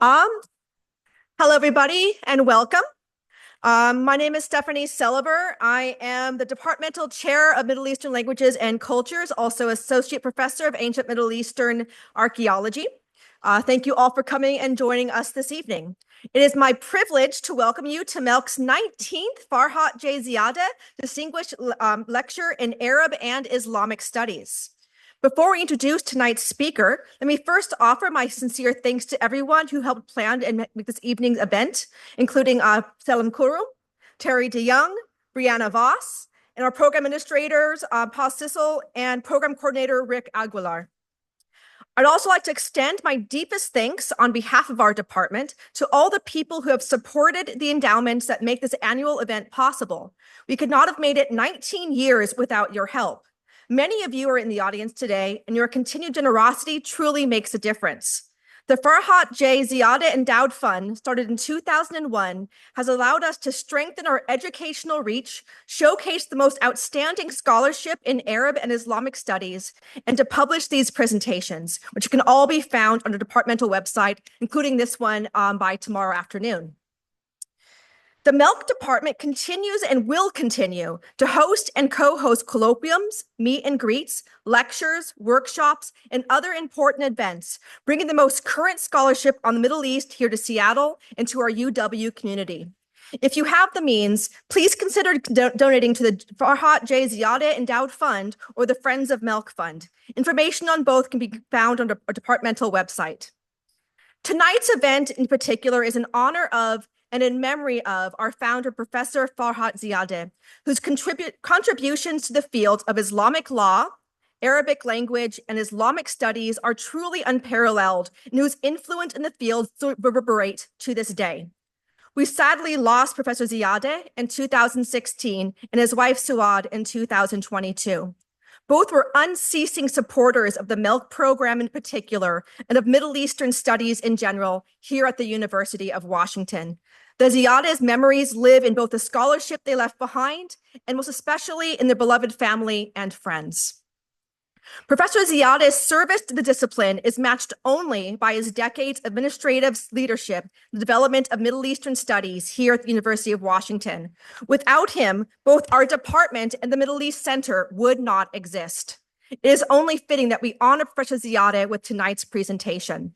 Um, Hello, everybody, and welcome. My name is Stephanie Seliver. I am the Departmental Chair of Middle Eastern Languages and Cultures, also Associate Professor of Ancient Middle Eastern Archaeology. Thank you all for coming and joining us this evening. It is my privilege to welcome you to MELC's 19th Farhat J. Ziadeh Distinguished Lecture in Arab and Islamic Studies. Before we introduce tonight's speaker, let me first offer my sincere thanks to everyone who helped plan and make this evening's event, including Selim Kuru, Terry DeYoung, Brianna Voss, and our program administrators, Paul Sissel, and program coordinator, Rick Aguilar. I'd also like to extend my deepest thanks on behalf of our department to all the people who have supported the endowments that make this annual event possible. We could not have made it 19 years without your help. Many of you are in the audience today, and your continued generosity truly makes a difference. The Farhat J. Ziadeh Endowed Fund, started in 2001, has allowed us to strengthen our educational reach, showcase the most outstanding scholarship in Arab and Islamic studies, and to publish these presentations, which can all be found on the departmental website, including this one by tomorrow afternoon. The MELC department continues and will continue to host and co-host colloquiums, meet and greets, lectures, workshops, and other important events, bringing the most current scholarship on the Middle East here to Seattle and to our UW community. If you have the means, please consider donating to the Farhat J. Ziadeh Endowed Fund or the Friends of MELC Fund. Information on both can be found on our departmental website. Tonight's event in particular is in honor of and in memory of our founder, Professor Farhat Ziadeh, whose contributions to the field of Islamic law, Arabic language, and Islamic studies are truly unparalleled, and whose influence in the field reverberate to this day. We sadly lost Professor Ziadeh in 2016 and his wife Suad in 2022. Both were unceasing supporters of the MELC program in particular and of Middle Eastern studies in general here at the University of Washington. The Ziadeh's memories live in both the scholarship they left behind and most especially in their beloved family and friends. Professor Ziadeh's service to the discipline is matched only by his decades of administrative leadership, the development of Middle Eastern studies here at the University of Washington. Without him, both our department and the Middle East Center would not exist. It is only fitting that we honor Professor Ziadeh with tonight's presentation.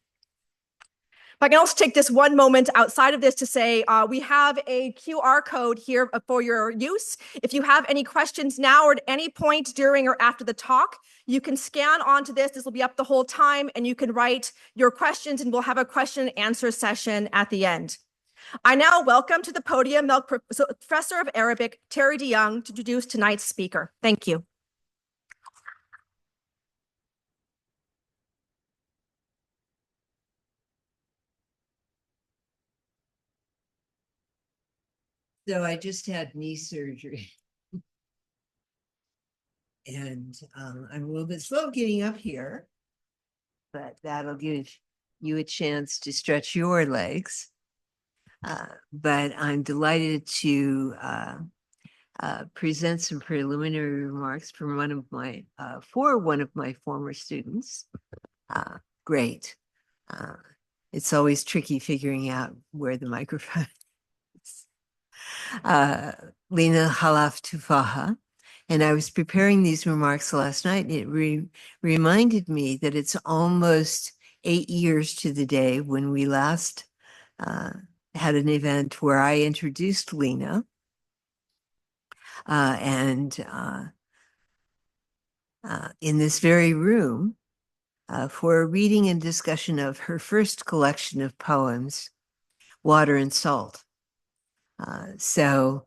I can also take this one moment outside of this to say we have a QR code here for your use. If you have any questions now or at any point during or after the talk, you can scan onto this. This will be up the whole time, and you can write your questions, and we'll have a question and answer session at the end. I now welcome to the podium Professor of Arabic, Terry DeYoung, to introduce tonight's speaker. Thank you. So I just had knee surgery. And I'm a little bit slow getting up here, but that'll give you a chance to stretch your legs. But I'm delighted to present some preliminary remarks from one of my former students. Great. It's always tricky figuring out where the microphone is. Lina Halaf Tufaha. And I was preparing these remarks last night, and it reminded me that it's almost 8 years to the day when we last had an event where I introduced Lina. In this very room for a reading and discussion of her first collection of poems, Water and Salt. So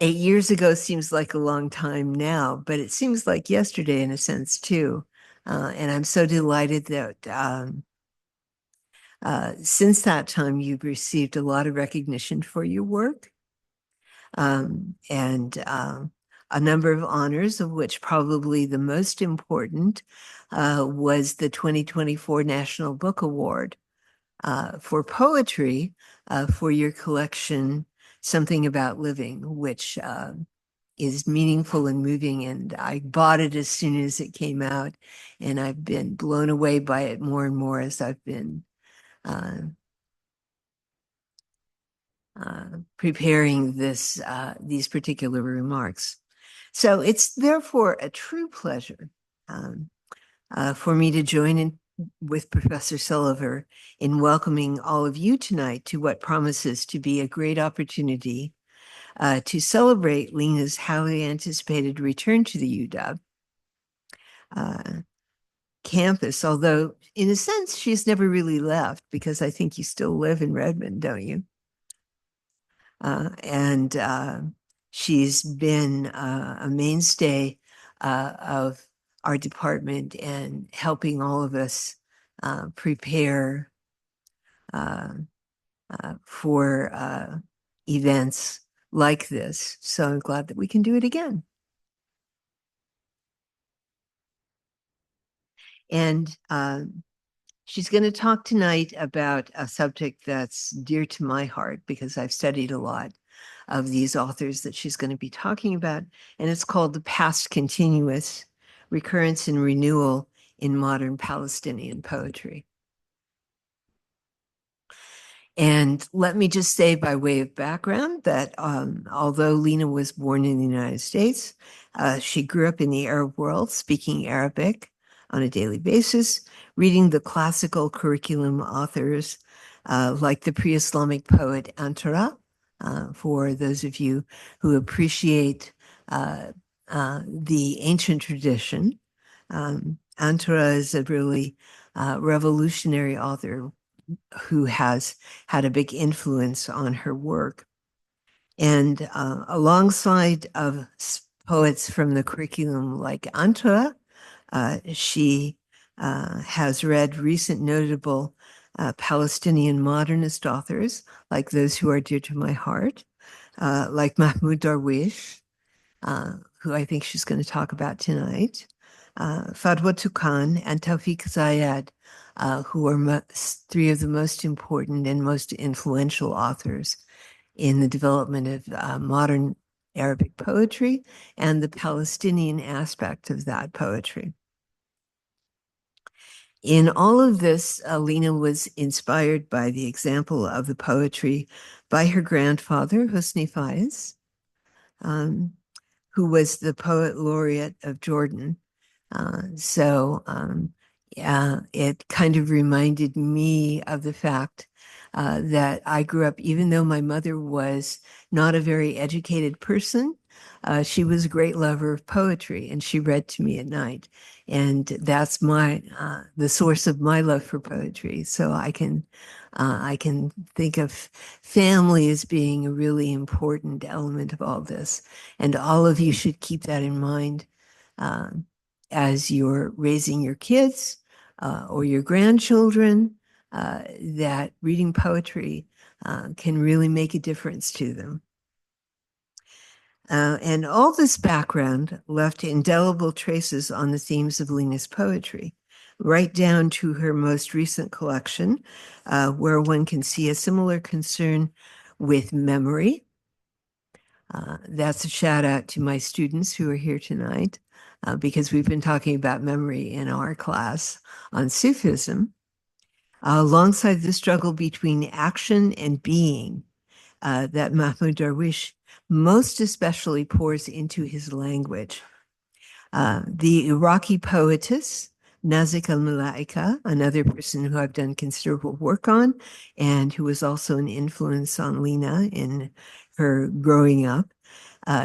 8 years ago seems like a long time now, but it seems like yesterday in a sense too. And I'm so delighted that since that time, you've received a lot of recognition for your work and a number of honors, of which probably the most important was the 2024 National Book Award for poetry for your collection, Something About Living, which is meaningful and moving. And I bought it as soon as it came out, and I've been blown away by it more and more as I've been preparing these particular remarks. So it's therefore a true pleasure um, for me to join in with Professor Sullivan in welcoming all of you tonight to what promises to be a great opportunity to celebrate Lena's highly anticipated return to the UW campus, although in a sense she's never really left because I think you still live in Redmond, don't you? And she's been a mainstay of our department and helping all of us prepare uh, for events like this. So I'm glad that we can do it again. And she's going to talk tonight about a subject that's dear to my heart because I've studied a lot of these authors that she's going to be talking about, and it's called The Past Continuous: Recurrence and Renewal in Modern Palestinian Poetry. And let me just say, by way of background, that although Lena was born in the United States, she grew up in the Arab world, speaking Arabic on a daily basis, reading the classical curriculum authors like the pre-Islamic poet Antara. For those of you who appreciate the ancient tradition, Antara is a really revolutionary author who has had a big influence on her work. And alongside of poets from the curriculum like Anta, she has read recent notable Palestinian modernist authors, like those who are dear to my heart, like Mahmoud Darwish, who I think she's going to talk about tonight, Fadwa Tukan, and Tawfiq Zayed, who are three of the most important and most influential authors in the development of modern Arabic poetry and the Palestinian aspect of that poetry. In all of this, Lena was inspired by the example of the poetry by her grandfather, Husni Faiz, who was the poet laureate of Jordan. Yeah, it kind of reminded me of the fact that I grew up, even though my mother was not a very educated person, she was a great lover of poetry and she read to me at night. And that's the source of my love for poetry. So I can think of family as being a really important element of all this. And all of you should keep that in mind as you're raising your kids or your grandchildren, that reading poetry can really make a difference to them. And all this background left indelible traces on the themes of Lena's poetry, right down to her most recent collection, where one can see a similar concern with memory. That's a shout out to my students who are here tonight, because we've been talking about memory in our class on Sufism, alongside the struggle between action and being that Mahmoud Darwish most especially pours into his language. The Iraqi poetess, Nazik al-Malaika, another person who I've done considerable work on, and who was also an influence on Lena in her growing up,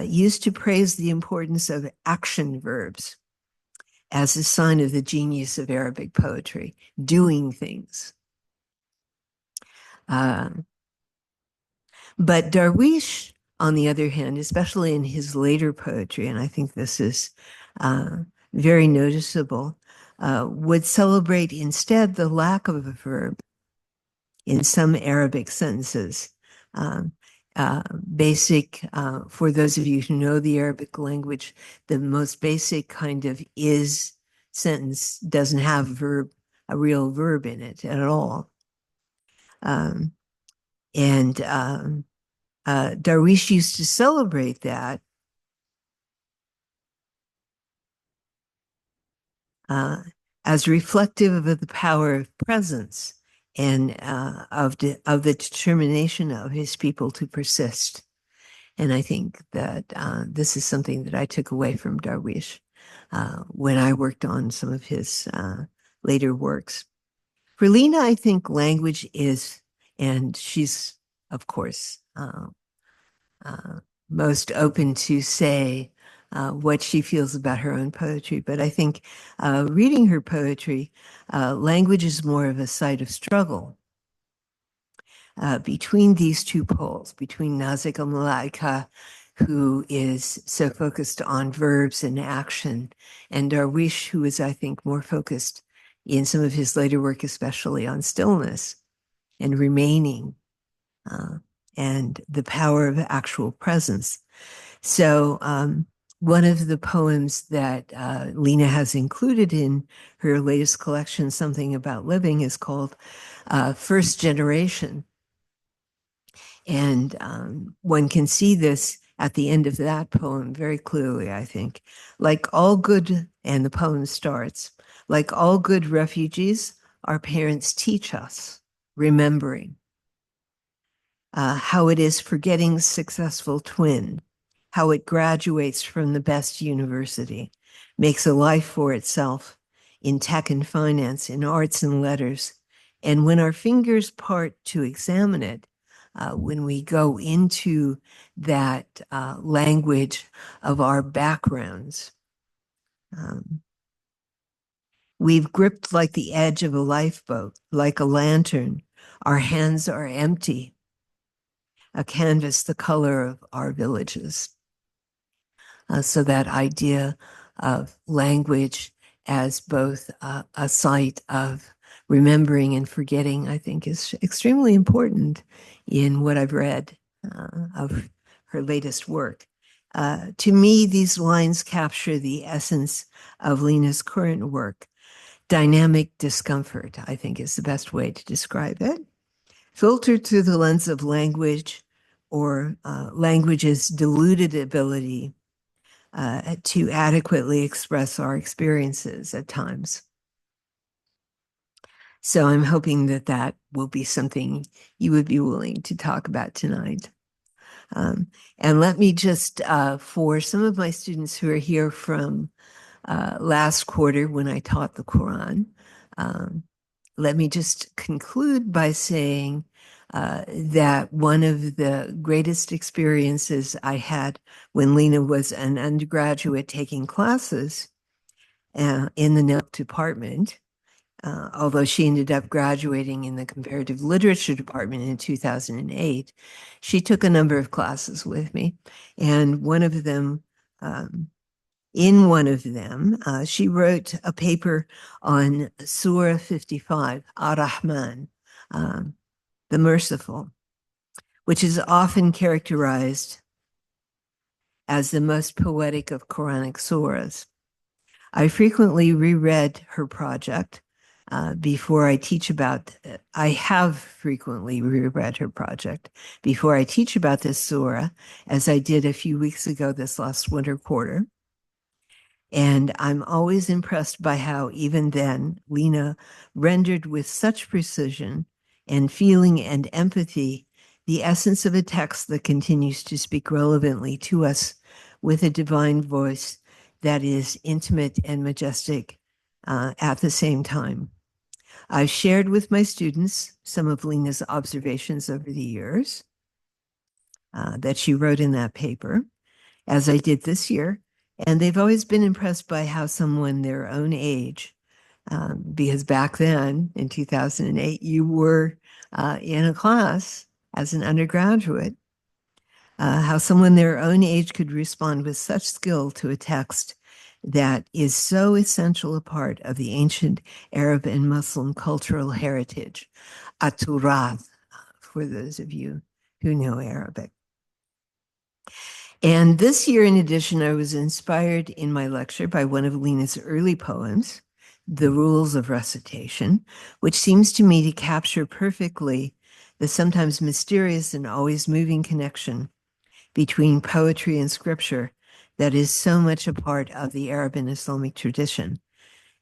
used to praise the importance of action verbs as a sign of the genius of Arabic poetry, doing things. But Darwish, on the other hand, especially in his later poetry, and I think this is very noticeable, would celebrate instead the lack of a verb in some Arabic sentences. Basic, for those of you who know the Arabic language, the most basic kind of is sentence doesn't have a real verb in it at all. Darwish used to celebrate that as reflective of the power of presence and of the determination of his people to persist. And I think that this is something that I took away from Darwish when I worked on some of his later works. For Lena, I think language is, and she's, of course, uh, most open to say what she feels about her own poetry. But I think reading her poetry, language is more of a site of struggle between these two poles, between Nazik al-Malaika, who is so focused on verbs and action, and Darwish, who is, I think, more focused in some of his later work, especially on stillness and remaining uh, and the power of actual presence. So one of the poems that Lena has included in her latest collection, Something About Living, is called First Generation. And one can see this at the end of that poem very clearly, I think. Like all good, and the poem starts, like all good refugees, our parents teach us, remembering how it is forgetting successful twin, how it graduates from the best university, makes a life for itself in tech and finance, in arts and letters. And when our fingers part to examine it, when we go into that language of our backgrounds, um, we've gripped like the edge of a lifeboat, like a lantern. Our hands are empty, a canvas the color of our villages. So that idea of language as both a site of remembering and forgetting, I think, is extremely important in what I've read of her latest work. To me, these lines capture the essence of Lena's current work. Dynamic discomfort, I think, is the best way to describe it. Filtered through the lens of language or language's diluted ability to adequately express our experiences at times. So I'm hoping that that will be something you would be willing to talk about tonight. And let me just, for some of my students who are here from last quarter when I taught the Quran, let me just conclude by saying that one of the greatest experiences I had when Lena was an undergraduate taking classes in the NILC department, although she ended up graduating in the comparative literature department in 2008, she took a number of classes with me. And one of them, in one of them, she wrote a paper on Surah 55, Ar-Rahman, the Merciful, which is often characterized as the most poetic of Quranic surahs. I frequently reread her project before I teach about, I have frequently reread her project before I teach about this surah, as I did a few weeks ago this last winter quarter. And I'm always impressed by how even then Lena rendered with such precision and feeling and empathy the essence of a text that continues to speak relevantly to us with a divine voice that is intimate and majestic at the same time. I've shared with my students some of Lena's observations over the years that she wrote in that paper, as I did this year. And they've always been impressed by how someone their own age, because back then in 2008, you were in a class as an undergraduate, how someone their own age could respond with such skill to a text that is so essential a part of the ancient Arab and Muslim cultural heritage, Aturath, for those of you who know Arabic. And this year, in addition, I was inspired in my lecture by one of Lena's early poems, The Rules of Recitation, which seems to me to capture perfectly the sometimes mysterious and always moving connection between poetry and scripture that is so much a part of the Arab and Islamic tradition.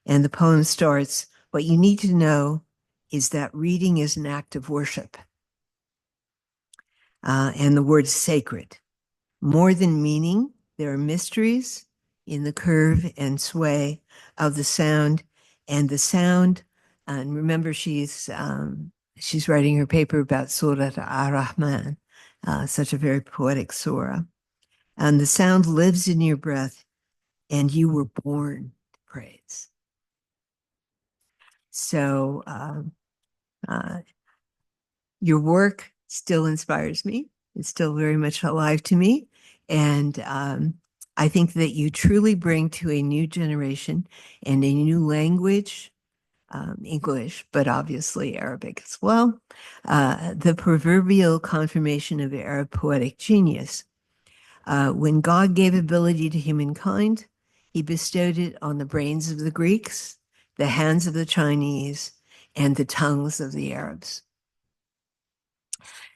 And the poem starts, what you need to know is that reading is an act of worship. And the word sacred. More than meaning, there are mysteries in the curve and sway of the sound. And the sound, and remember, she's writing her paper about Surah Ar-Rahman, such a very poetic surah. And the sound lives in your breath, and you were born to praise. So your work still inspires me. It's still very much alive to me. And I think that you truly bring to a new generation and a new language, English, but obviously Arabic as well, the proverbial confirmation of Arab poetic genius. When God gave ability to humankind, he bestowed it on the brains of the Greeks, the hands of the Chinese, and the tongues of the Arabs.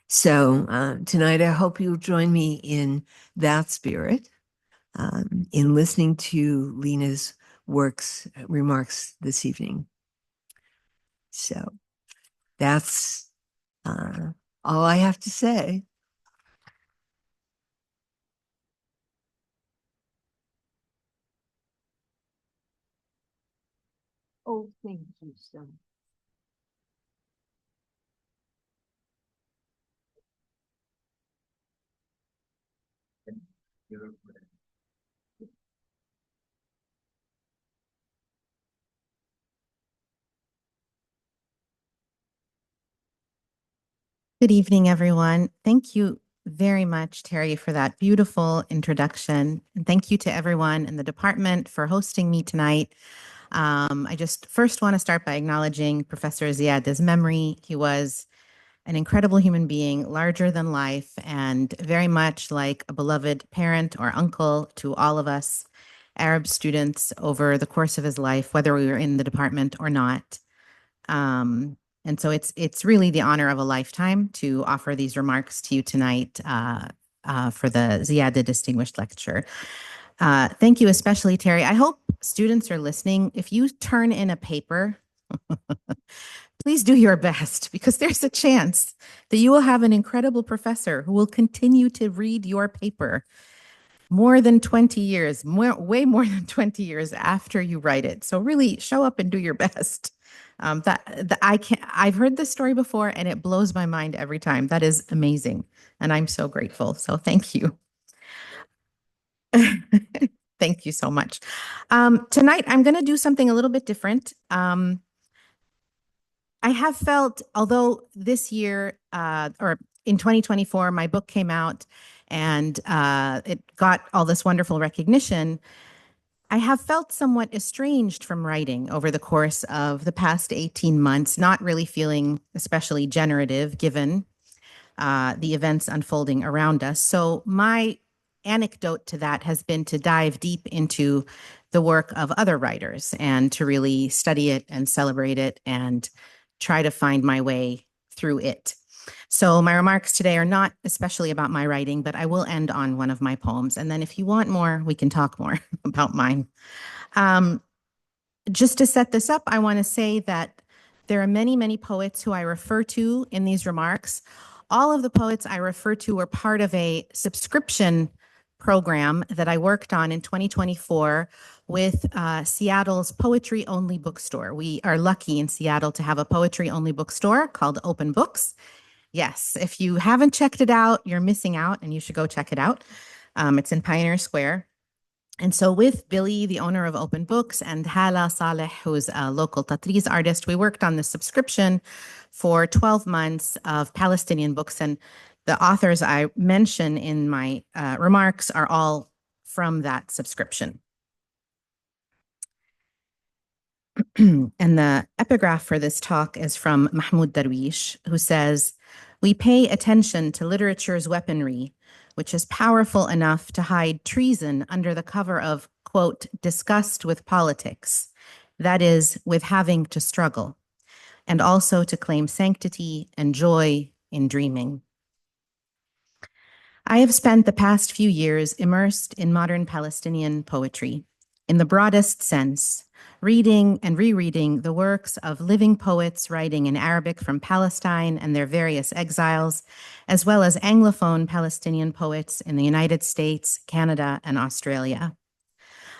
So tonight, I hope you'll join me in that spirit, in listening to Lena's remarks this evening. So that's all I have to say. Oh, thank you so much. Good evening, everyone. Thank you very much, Terry, for that beautiful introduction. And thank you to everyone in the department for hosting me tonight. I just first want to start by acknowledging Professor Ziadeh's memory. He was an incredible human being, larger than life, and very much like a beloved parent or uncle to all of us Arab students over the course of his life, whether we were in the department or not. And so it's really the honor of a lifetime to offer these remarks to you tonight for the Ziadeh Distinguished Lecture. Thank you especially, Terry. I hope students are listening. If you turn in a paper, please do your best because there's a chance that you will have an incredible professor who will continue to read your paper more than 20 years, way more than 20 years after you write it. So really show up and do your best. I've heard this story before and it blows my mind every time. That is amazing. And I'm so grateful. So thank you. Thank you so much. Tonight, I'm going to do something a little bit different. I have felt, although this year or in 2024, my book came out and it got all this wonderful recognition, I have felt somewhat estranged from writing over the course of the past 18 months, not really feeling especially generative given the events unfolding around us. So my anecdote to that has been to dive deep into the work of other writers and to really study it and celebrate it and try to find my way through it. So my remarks today are not especially about my writing, but I will end on one of my poems. And then if you want more, we can talk more about mine. Just to set this up, I want to say that there are many, many poets who I refer to in these remarks. All of the poets I refer to were part of a subscription program that I worked on in 2024 with Seattle's poetry-only bookstore. We are lucky in Seattle to have a poetry-only bookstore called Open Books. Yes, if you haven't checked it out, you're missing out and you should go check it out. It's in Pioneer Square. And so with Billy, the owner of Open Books, and Hala Saleh, who's a local Tatriz artist, we worked on this subscription for 12 months of Palestinian books. And the authors I mention in my remarks are all from that subscription. And the epigraph for this talk is from Mahmoud Darwish, who says, "We pay attention to literature's weaponry, which is powerful enough to hide treason under the cover of, quote, disgust with politics, that is, with having to struggle, and also to claim sanctity and joy in dreaming." I have spent the past few years immersed in modern Palestinian poetry, in the broadest sense, reading and rereading the works of living poets writing in Arabic from Palestine and their various exiles, as well as Anglophone Palestinian poets in the United States, Canada, and Australia.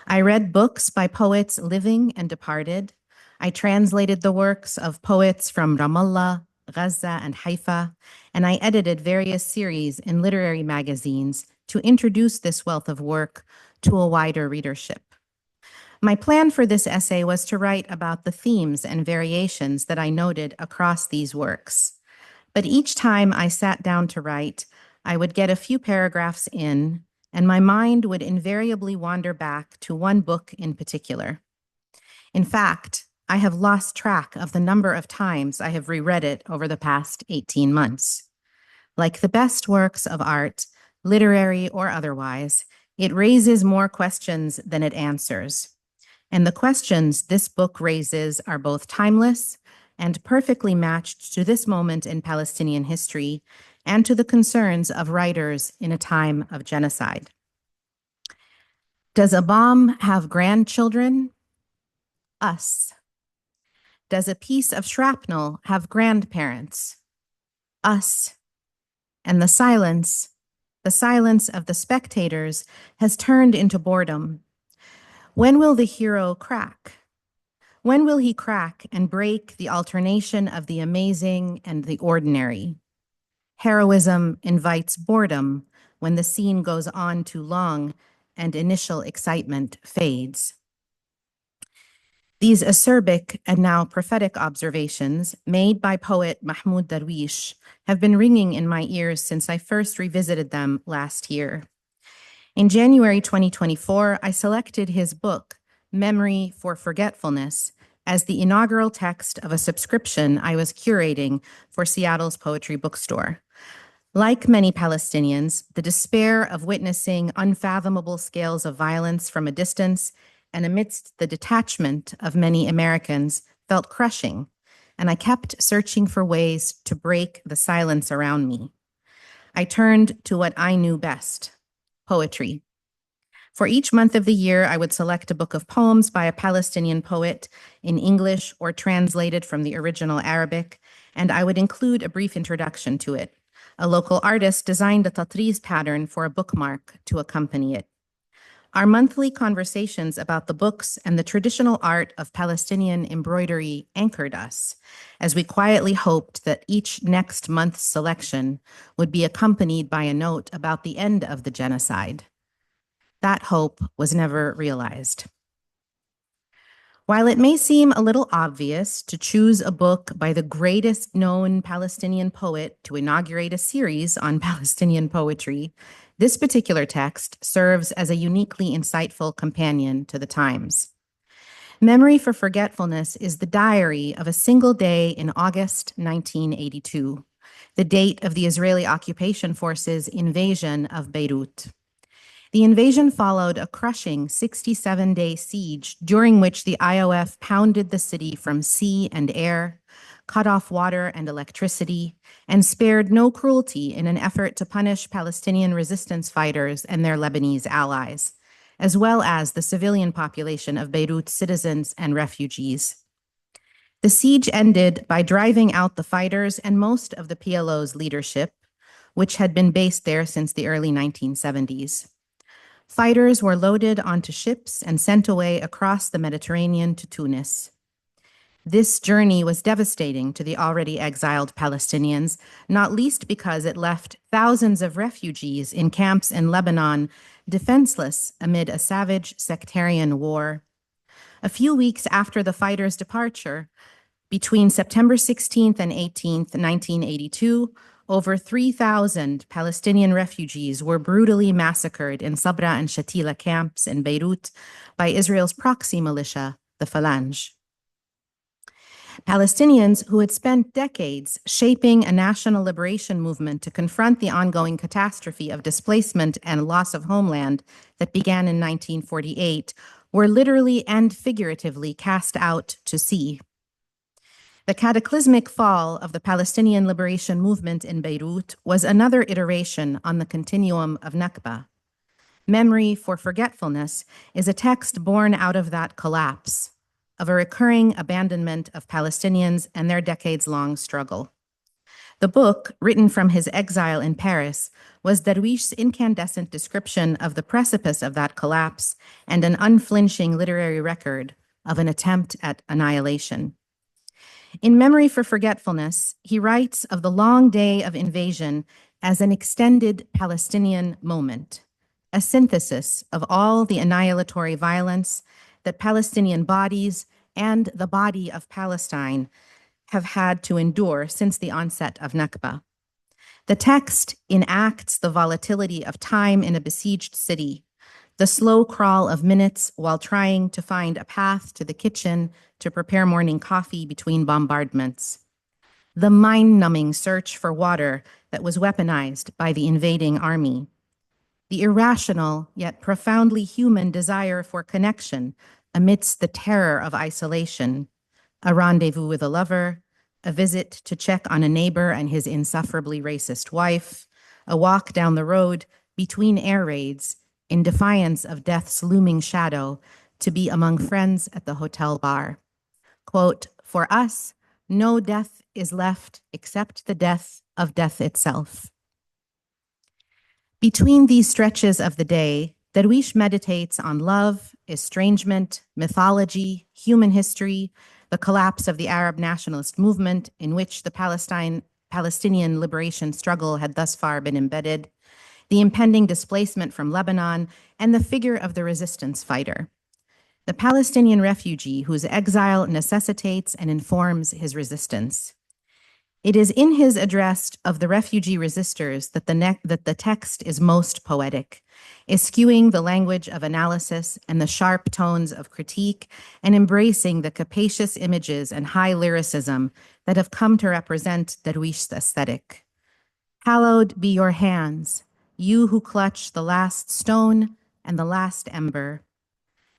I read books by poets living and departed. I translated the works of poets from Ramallah, Gaza, and Haifa, and I edited various series in literary magazines to introduce this wealth of work to a wider readership. My plan for this essay was to write about the themes and variations that I noted across these works. But each time I sat down to write, I would get a few paragraphs in, and my mind would invariably wander back to one book in particular. In fact, I have lost track of the number of times I have reread it over the past 18 months. Like the best works of art, literary or otherwise, it raises more questions than it answers. And the questions this book raises are both timeless and perfectly matched to this moment in Palestinian history and to the concerns of writers in a time of genocide. Does a bomb have grandchildren? Us. Does a piece of shrapnel have grandparents? Us. And the silence of the spectators has turned into boredom. When will the hero crack? When will he crack and break the alternation of the amazing and the ordinary? Heroism invites boredom when the scene goes on too long and initial excitement fades. These acerbic and now prophetic observations made by poet Mahmoud Darwish have been ringing in my ears since I first revisited them last year. In January 2024, I selected his book, Memory for Forgetfulness, as the inaugural text of a subscription I was curating for Seattle's Poetry Bookstore. Like many Palestinians, the despair of witnessing unfathomable scales of violence from a distance and amidst the detachment of many Americans felt crushing, and I kept searching for ways to break the silence around me. I turned to what I knew best, poetry. For each month of the year, I would select a book of poems by a Palestinian poet in English or translated from the original Arabic, and I would include a brief introduction to it. A local artist designed a tatriz pattern for a bookmark to accompany it. Our monthly conversations about the books and the traditional art of Palestinian embroidery anchored us, as we quietly hoped that each next month's selection would be accompanied by a note about the end of the genocide. That hope was never realized. While it may seem a little obvious to choose a book by the greatest known Palestinian poet to inaugurate a series on Palestinian poetry, this particular text serves as a uniquely insightful companion to the times. Memory for Forgetfulness is the diary of a single day in August 1982, the date of the Israeli occupation forces' invasion of Beirut. The invasion followed a crushing 67-day siege during which the IOF pounded the city from sea and air, cut off water and electricity, and spared no cruelty in an effort to punish Palestinian resistance fighters and their Lebanese allies, as well as the civilian population of Beirut's citizens and refugees. The siege ended by driving out the fighters and most of the PLO's leadership, which had been based there since the early 1970s. Fighters were loaded onto ships and sent away across the Mediterranean to Tunis. This journey was devastating to the already exiled Palestinians, not least because it left thousands of refugees in camps in Lebanon, defenseless amid a savage sectarian war. A few weeks after the fighters' departure, between September 16th and 18th, 1982, over 3,000 Palestinian refugees were brutally massacred in Sabra and Shatila camps in Beirut by Israel's proxy militia, the Phalange. Palestinians who had spent decades shaping a national liberation movement to confront the ongoing catastrophe of displacement and loss of homeland that began in 1948 were literally and figuratively cast out to sea. The cataclysmic fall of the Palestinian liberation movement in Beirut was another iteration on the continuum of Nakba. Memory for Forgetfulness is a text born out of that collapse, of a recurring abandonment of Palestinians and their decades-long struggle. The book, written from his exile in Paris, was Darwish's incandescent description of the precipice of that collapse and an unflinching literary record of an attempt at annihilation. In Memory for Forgetfulness, he writes of the long day of invasion as an extended Palestinian moment, a synthesis of all the annihilatory violence that Palestinian bodies and the body of Palestine have had to endure since the onset of Nakba. The text enacts the volatility of time in a besieged city, the slow crawl of minutes while trying to find a path to the kitchen to prepare morning coffee between bombardments, the mind-numbing search for water that was weaponized by the invading army, the irrational yet profoundly human desire for connection amidst the terror of isolation, a rendezvous with a lover, a visit to check on a neighbor and his insufferably racist wife, a walk down the road between air raids in defiance of death's looming shadow to be among friends at the hotel bar. Quote, "For us, no death is left except the death of death itself." Between these stretches of the day, Darwish meditates on love, estrangement, mythology, human history, the collapse of the Arab nationalist movement in which the Palestinian liberation struggle had thus far been embedded, the impending displacement from Lebanon, and the figure of the resistance fighter, the Palestinian refugee whose exile necessitates and informs his resistance. It is in his address of the refugee resistors that the text is most poetic, eschewing the language of analysis and the sharp tones of critique, and embracing the capacious images and high lyricism that have come to represent Darwish's aesthetic. Hallowed be your hands, you who clutch the last stone and the last ember.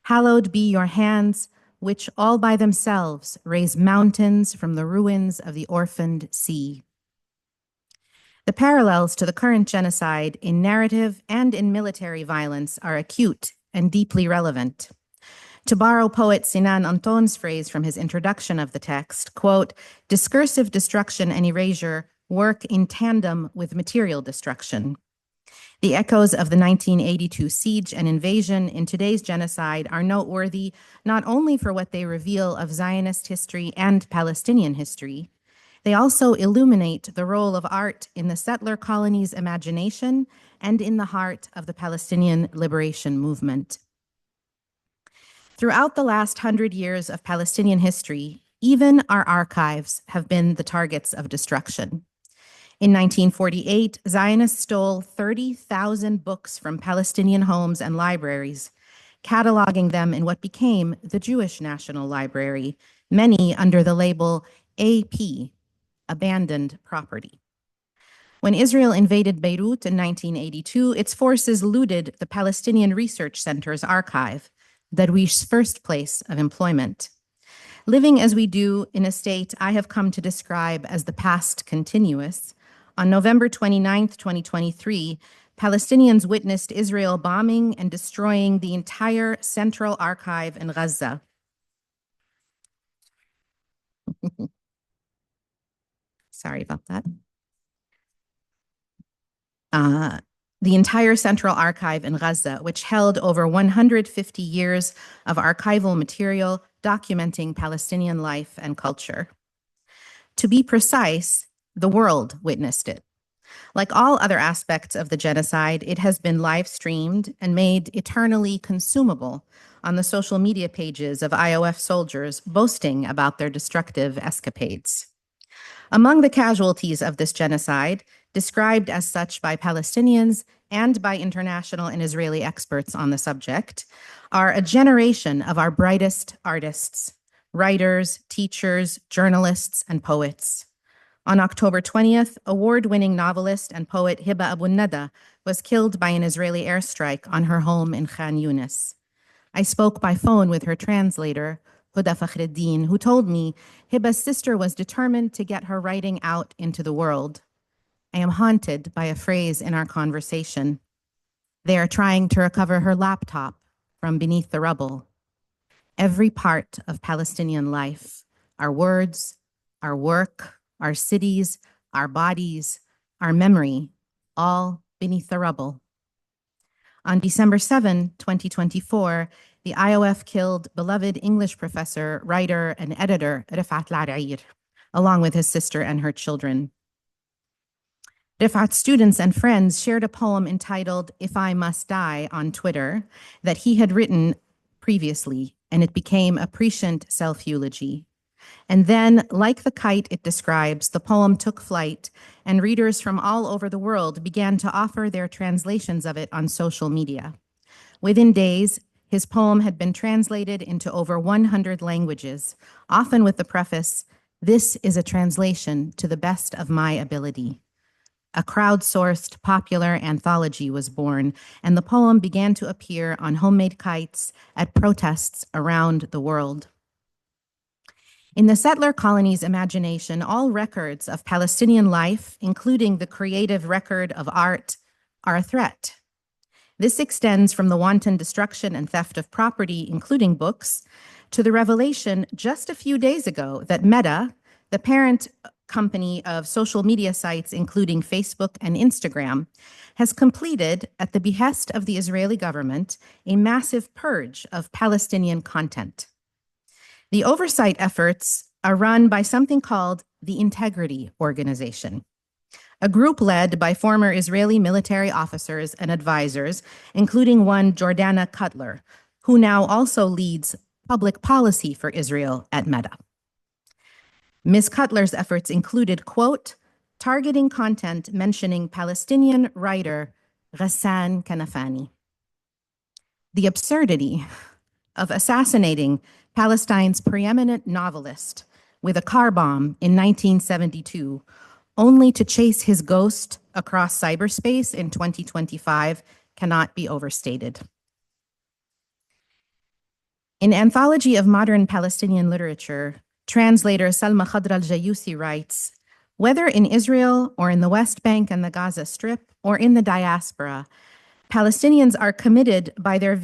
Hallowed be your hands, which all by themselves raise mountains from the ruins of the orphaned sea. The parallels to the current genocide in narrative and in military violence are acute and deeply relevant. To borrow poet Sinan Anton's phrase from his introduction of the text, quote, "Discursive destruction and erasure work in tandem with material destruction." The echoes of the 1982 siege and invasion in today's genocide are noteworthy not only for what they reveal of Zionist history and Palestinian history, they also illuminate the role of art in the settler colony's imagination and in the heart of the Palestinian liberation movement. Throughout the last 100 years of Palestinian history, even our archives have been the targets of destruction. In 1948, Zionists stole 30,000 books from Palestinian homes and libraries, cataloging them in what became the Jewish National Library, many under the label AP, abandoned property. When Israel invaded Beirut in 1982, its forces looted the Palestinian Research Center's archive, Darwish's first place of employment. Living as we do in a state I have come to describe as the past continuous, on November 29, 2023, Palestinians witnessed Israel bombing and destroying the entire Central Archive in Gaza. Sorry about that. The entire Central Archive in Gaza, which held over 150 years of archival material documenting Palestinian life and culture. To be precise, the world witnessed it. Like all other aspects of the genocide, it has been live streamed and made eternally consumable on the social media pages of IOF soldiers boasting about their destructive escapades. Among the casualties of this genocide, described as such by Palestinians and by international and Israeli experts on the subject, are a generation of our brightest artists, writers, teachers, journalists, and poets. On October 20th, award-winning novelist and poet Hiba Abu Nada was killed by an Israeli airstrike on her home in Khan Yunis. I spoke by phone with her translator, Huda Fakhreddin, who told me Hiba's sister was determined to get her writing out into the world. I am haunted by a phrase in our conversation. They are trying to recover her laptop from beneath the rubble. every part of Palestinian life, our words, our work, our cities, our bodies, our memory, all beneath the rubble. On December 7, 2024, the IOF killed beloved English professor, writer, and editor Rifat Al-Arair, along with his sister and her children. Rifat's students and friends shared a poem entitled If I Must Die on Twitter that he had written previously, and it became a prescient self-eulogy. And then, like the kite it describes, the poem took flight, and readers from all over the world began to offer their translations of it on social media. Within days, his poem had been translated into over 100 languages, often with the preface, "This is a translation to the best of my ability." A crowdsourced popular anthology was born, and the poem began to appear on homemade kites at protests around the world. In the settler colony's imagination, all records of Palestinian life, including the creative record of art, are a threat. This extends from the wanton destruction and theft of property, including books, to the revelation just a few days ago that Meta, the parent company of social media sites, including Facebook and Instagram, has completed, at the behest of the Israeli government, a massive purge of Palestinian content. The oversight efforts are run by something called the Integrity Organization, a group led by former Israeli military officers and advisors, including one Jordana Cutler, who now also leads public policy for Israel at Meta. Ms. Cutler's efforts included, quote, targeting content mentioning Palestinian writer Ghassan Kanafani. The absurdity of assassinating Palestine's preeminent novelist with a car bomb in 1972, only to chase his ghost across cyberspace in 2025, cannot be overstated. In Anthology of Modern Palestinian Literature, translator Salma Khadra al-Jayusi writes, whether in Israel or in the West Bank and the Gaza Strip or in the diaspora, Palestinians are committed by their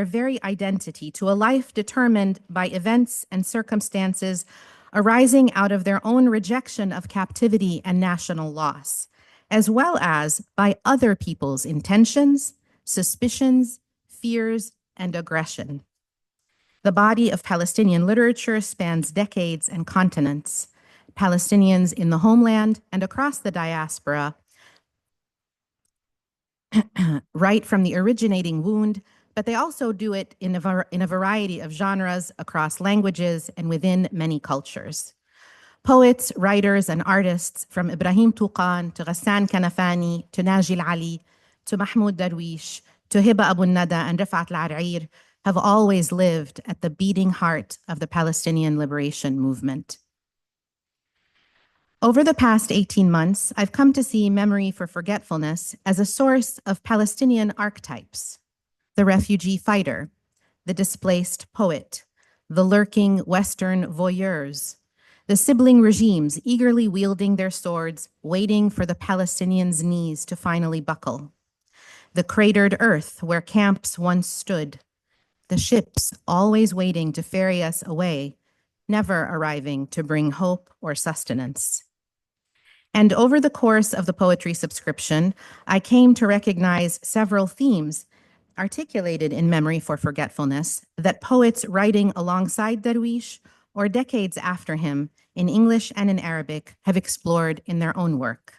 very identity to a life determined by events and circumstances arising out of their own rejection of captivity and national loss, as well as by other people's intentions, suspicions, fears, and aggression. The body of Palestinian literature spans decades and continents. Palestinians in the homeland and across the diaspora write from the originating wound, but they also do it in a variety of genres across languages and within many cultures. Poets, writers, and artists from Ibrahim Touqan to Ghassan Kanafani to Najil Ali to Mahmoud Darwish to Hiba Abu Nada and Rifat Al-Arair have always lived at the beating heart of the Palestinian liberation movement. Over the past 18 months, I've come to see Memory for Forgetfulness as a source of Palestinian archetypes: the refugee fighter, the displaced poet, the lurking Western voyeurs, the sibling regimes eagerly wielding their swords, waiting for the Palestinians' knees to finally buckle, the cratered earth where camps once stood, the ships always waiting to ferry us away, never arriving to bring hope or sustenance. And over the course of the poetry subscription, I came to recognize several themes articulated in Memory for Forgetfulness that poets writing alongside Darwish or decades after him in English and in Arabic have explored in their own work.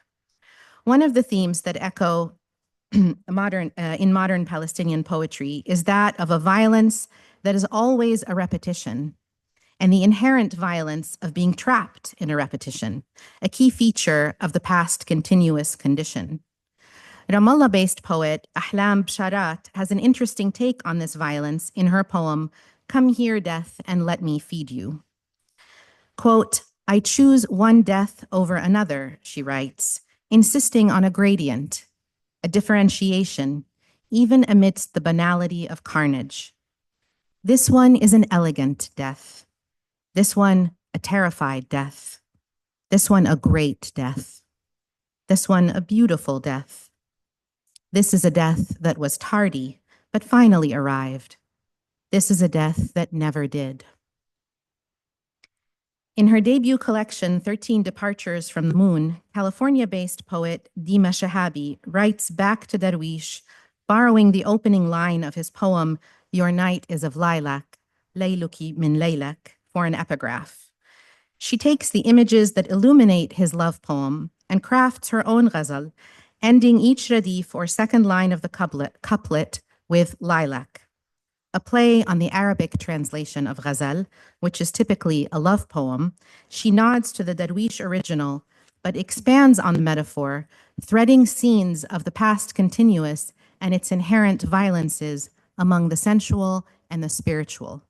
One of the themes that echo in modern Palestinian poetry is that of a violence that is always a repetition, and the inherent violence of being trapped in a repetition, a key feature of the past continuous condition. Ramallah-based poet Ahlam Bsharat has an interesting take on this violence in her poem, Come Here, Death, and Let Me Feed You. Quote, I choose one death over another, she writes, insisting on a gradient, a differentiation, even amidst the banality of carnage. This one is an elegant death. This one, a terrified death. This one, a great death. This one, a beautiful death. This is a death that was tardy, but finally arrived. This is a death that never did. In her debut collection, 13 Departures from the Moon, California-based poet Dima Shahabi writes back to Darwish, borrowing the opening line of his poem, Your Night is of Lilac, Layluki min Laylak, for an epigraph. She takes the images that illuminate his love poem and crafts her own ghazal, ending each radif or second line of the couplet with lilac, a play on the Arabic translation of ghazal, which is typically a love poem. She nods to the Darwish original, but expands on the metaphor, threading scenes of the past continuous and its inherent violences among the sensual and the spiritual.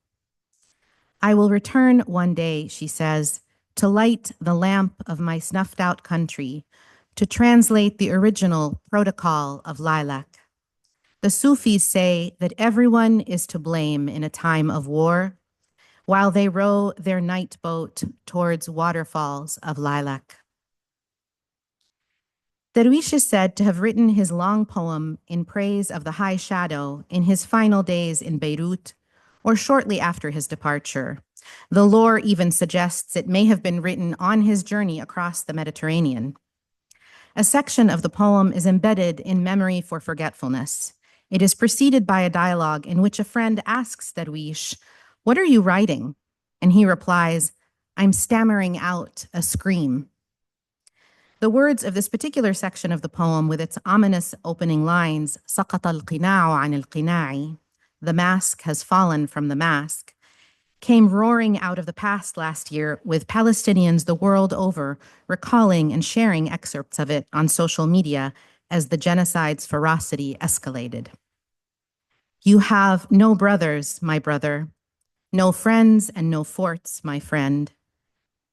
I will return one day, she says, to light the lamp of my snuffed out country, to translate the original protocol of lilac. The Sufis say that everyone is to blame in a time of war, while they row their night boat towards waterfalls of lilac. Darwish is said to have written his long poem in praise of the high shadow in his final days in Beirut, or shortly after his departure. The lore even suggests it may have been written on his journey across the Mediterranean. A section of the poem is embedded in Memory for Forgetfulness. It is preceded by a dialogue in which a friend asks Darwish, "What are you writing?" And he replies, "I'm stammering out a scream." The words of this particular section of the poem, with its ominous opening lines, سقط القناع عن القناع, the mask has fallen from the mask, came roaring out of the past last year, with Palestinians the world over recalling and sharing excerpts of it on social media as the genocide's ferocity escalated. You have no brothers, my brother, no friends and no forts, my friend.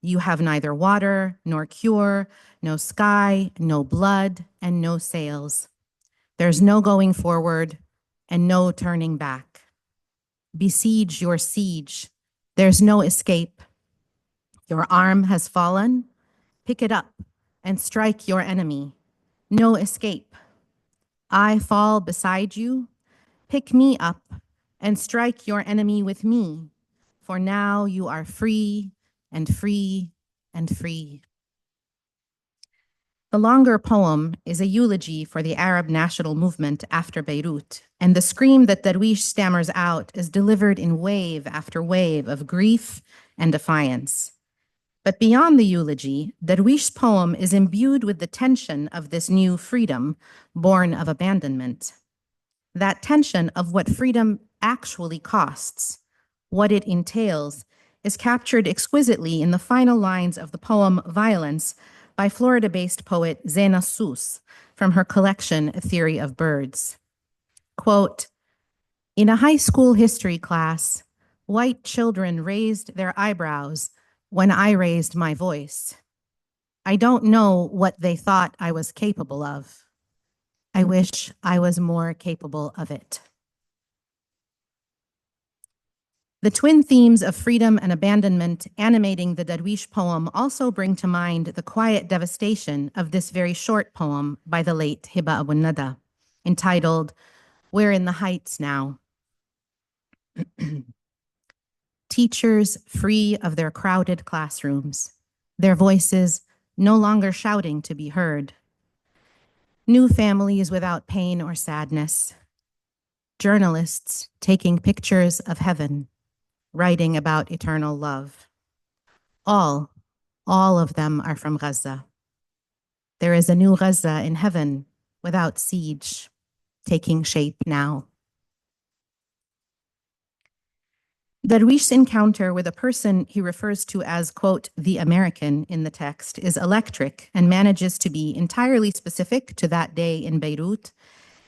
You have neither water nor cure, no sky, no blood, and no sails. There's no going forward and no turning back. Besiege your siege. There's no escape. Your arm has fallen. Pick it up and strike your enemy. No escape. I fall beside you. Pick me up and strike your enemy with me. For now you are free and free and free. The longer poem is a eulogy for the Arab national movement after Beirut, and the scream that Darwish stammers out is delivered in wave after wave of grief and defiance. But beyond the eulogy, Darwish's poem is imbued with the tension of this new freedom, born of abandonment. That tension of what freedom actually costs, what it entails, is captured exquisitely in the final lines of the poem Violence by Florida-based poet Zena Sous from her collection A Theory of Birds. Quote, in a high school history class, white children raised their eyebrows when I raised my voice. I don't know what they thought I was capable of. I wish I was more capable of it. The twin themes of freedom and abandonment animating the Darwish poem also bring to mind the quiet devastation of this very short poem by the late Hiba Abu Nada, entitled, We're in the Heights Now. Teachers free of their crowded classrooms, their voices no longer shouting to be heard. New families without pain or sadness. Journalists taking pictures of heaven, writing about eternal love. All of them are from Gaza. There is a new Gaza in heaven without siege, taking shape now. Darwish's encounter with a person he refers to as, quote, the American in the text is electric and manages to be entirely specific to that day in Beirut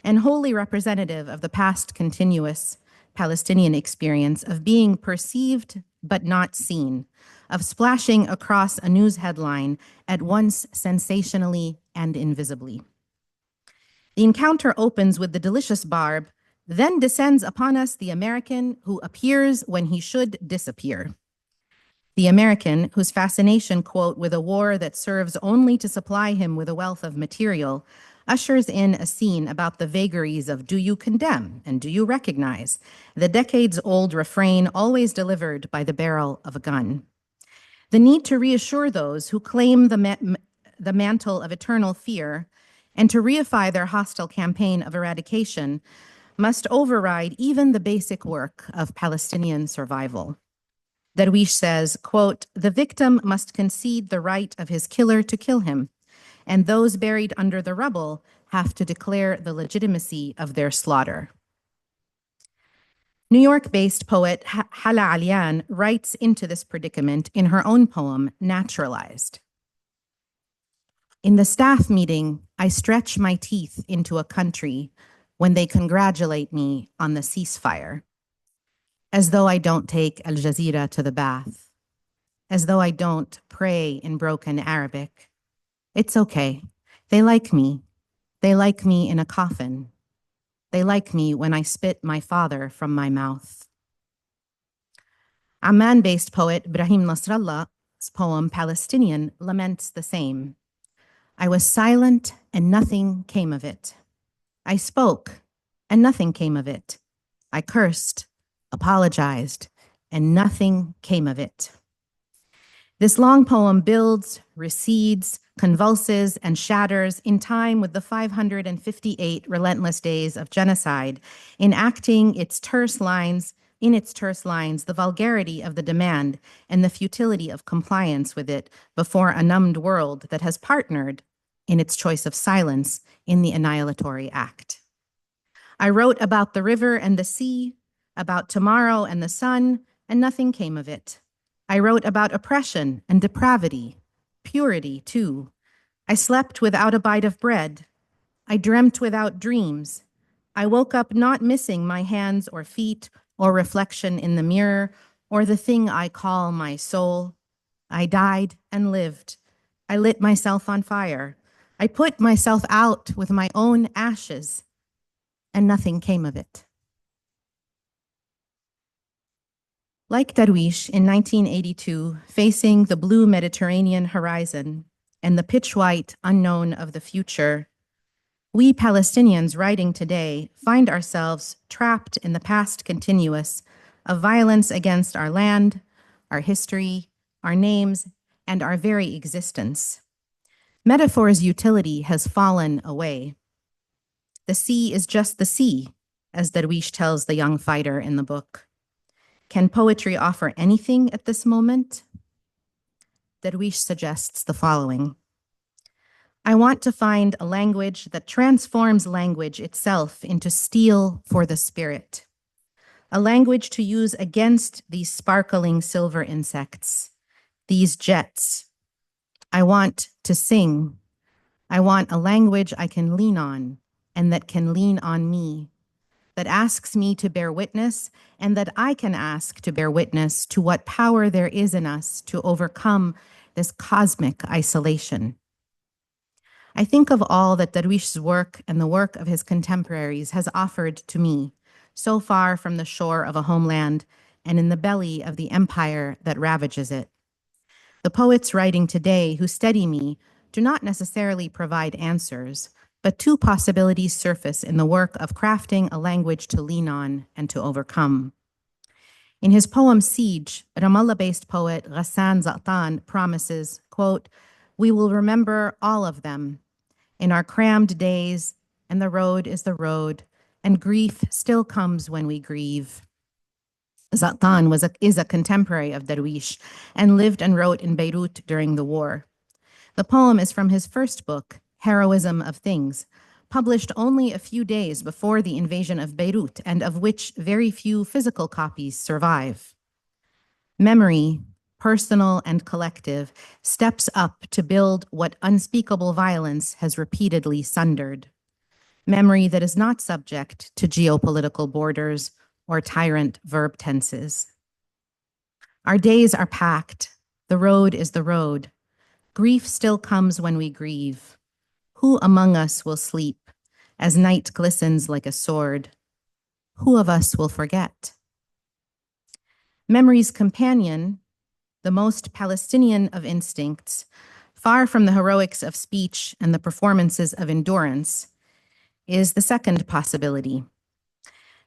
and wholly representative of the past continuous Palestinian experience of being perceived but not seen, of splashing across a news headline at once sensationally and invisibly. The encounter opens with the delicious barb, then descends upon us the American who appears when he should disappear. The American whose fascination, quote, with a war that serves only to supply him with a wealth of material, ushers in a scene about the vagaries of do you condemn and do you recognize, the decades-old refrain always delivered by the barrel of a gun. The need to reassure those who claim the mantle of eternal fear and to reify their hostile campaign of eradication must override even the basic work of Palestinian survival. Darwish says, quote, "The victim must concede the right of his killer to kill him, and those buried under the rubble have to declare the legitimacy of their slaughter." New York-based poet Hala Alian writes into this predicament in her own poem, Naturalized. "In the staff meeting, I stretch my teeth into a country when they congratulate me on the ceasefire, as though I don't take Al Jazeera to the bath, as though I don't pray in broken Arabic. It's okay. They like me. They like me in a coffin. They like me when I spit my father from my mouth." Amman-based poet Brahim Nasrallah's poem Palestinian laments the same. "I was silent and nothing came of it. I spoke and nothing came of it. I cursed, apologized, and nothing came of it." This long poem builds, recedes, convulses, and shatters in time with the 558 relentless days of genocide, enacting its terse lines, the vulgarity of the demand and the futility of compliance with it before a numbed world that has partnered in its choice of silence in the annihilatory act. I wrote about the river and the sea, about tomorrow and the sun, and nothing came of it. I wrote about oppression and depravity, purity too. I slept without a bite of bread. I dreamt without dreams. I woke up not missing my hands or feet or reflection in the mirror or the thing I call my soul. I died and lived. I lit myself on fire. I put myself out with my own ashes, and nothing came of it. Like Darwish in 1982, facing the blue Mediterranean horizon and the pitch-white unknown of the future, we Palestinians writing today find ourselves trapped in the past continuous of violence against our land, our history, our names, and our very existence. Metaphor's utility has fallen away. The sea is just the sea, as Darwish tells the young fighter in the book. Can poetry offer anything at this moment? Darwish suggests the following. I want to find a language that transforms language itself into steel for the spirit, a language to use against these sparkling silver insects, these jets. I want to sing. I want a language I can lean on and that can lean on me, that asks me to bear witness and that I can ask to bear witness to what power there is in us to overcome this cosmic isolation. I think of all that Darwish's work and the work of his contemporaries has offered to me, so far from the shore of a homeland and in the belly of the empire that ravages it. The poets writing today who study me do not necessarily provide answers, but two possibilities surface in the work of crafting a language to lean on and to overcome. In his poem Siege, Ramallah-based poet Ghassan Za'atan promises, quote, "We will remember all of them in our crammed days, and the road is the road, and grief still comes when we grieve." Za'atan is a contemporary of Darwish and lived and wrote in Beirut during the war. The poem is from his first book, Heroism of Things, published only a few days before the invasion of Beirut, and of which very few physical copies survive. Memory, personal and collective, steps up to build what unspeakable violence has repeatedly sundered. Memory that is not subject to geopolitical borders or tyrant verb tenses. Our days are packed. The road is the road. Grief still comes when we grieve. Who among us will sleep as night glistens like a sword? Who of us will forget? Memory's companion, the most Palestinian of instincts, far from the heroics of speech and the performances of endurance, is the second possibility.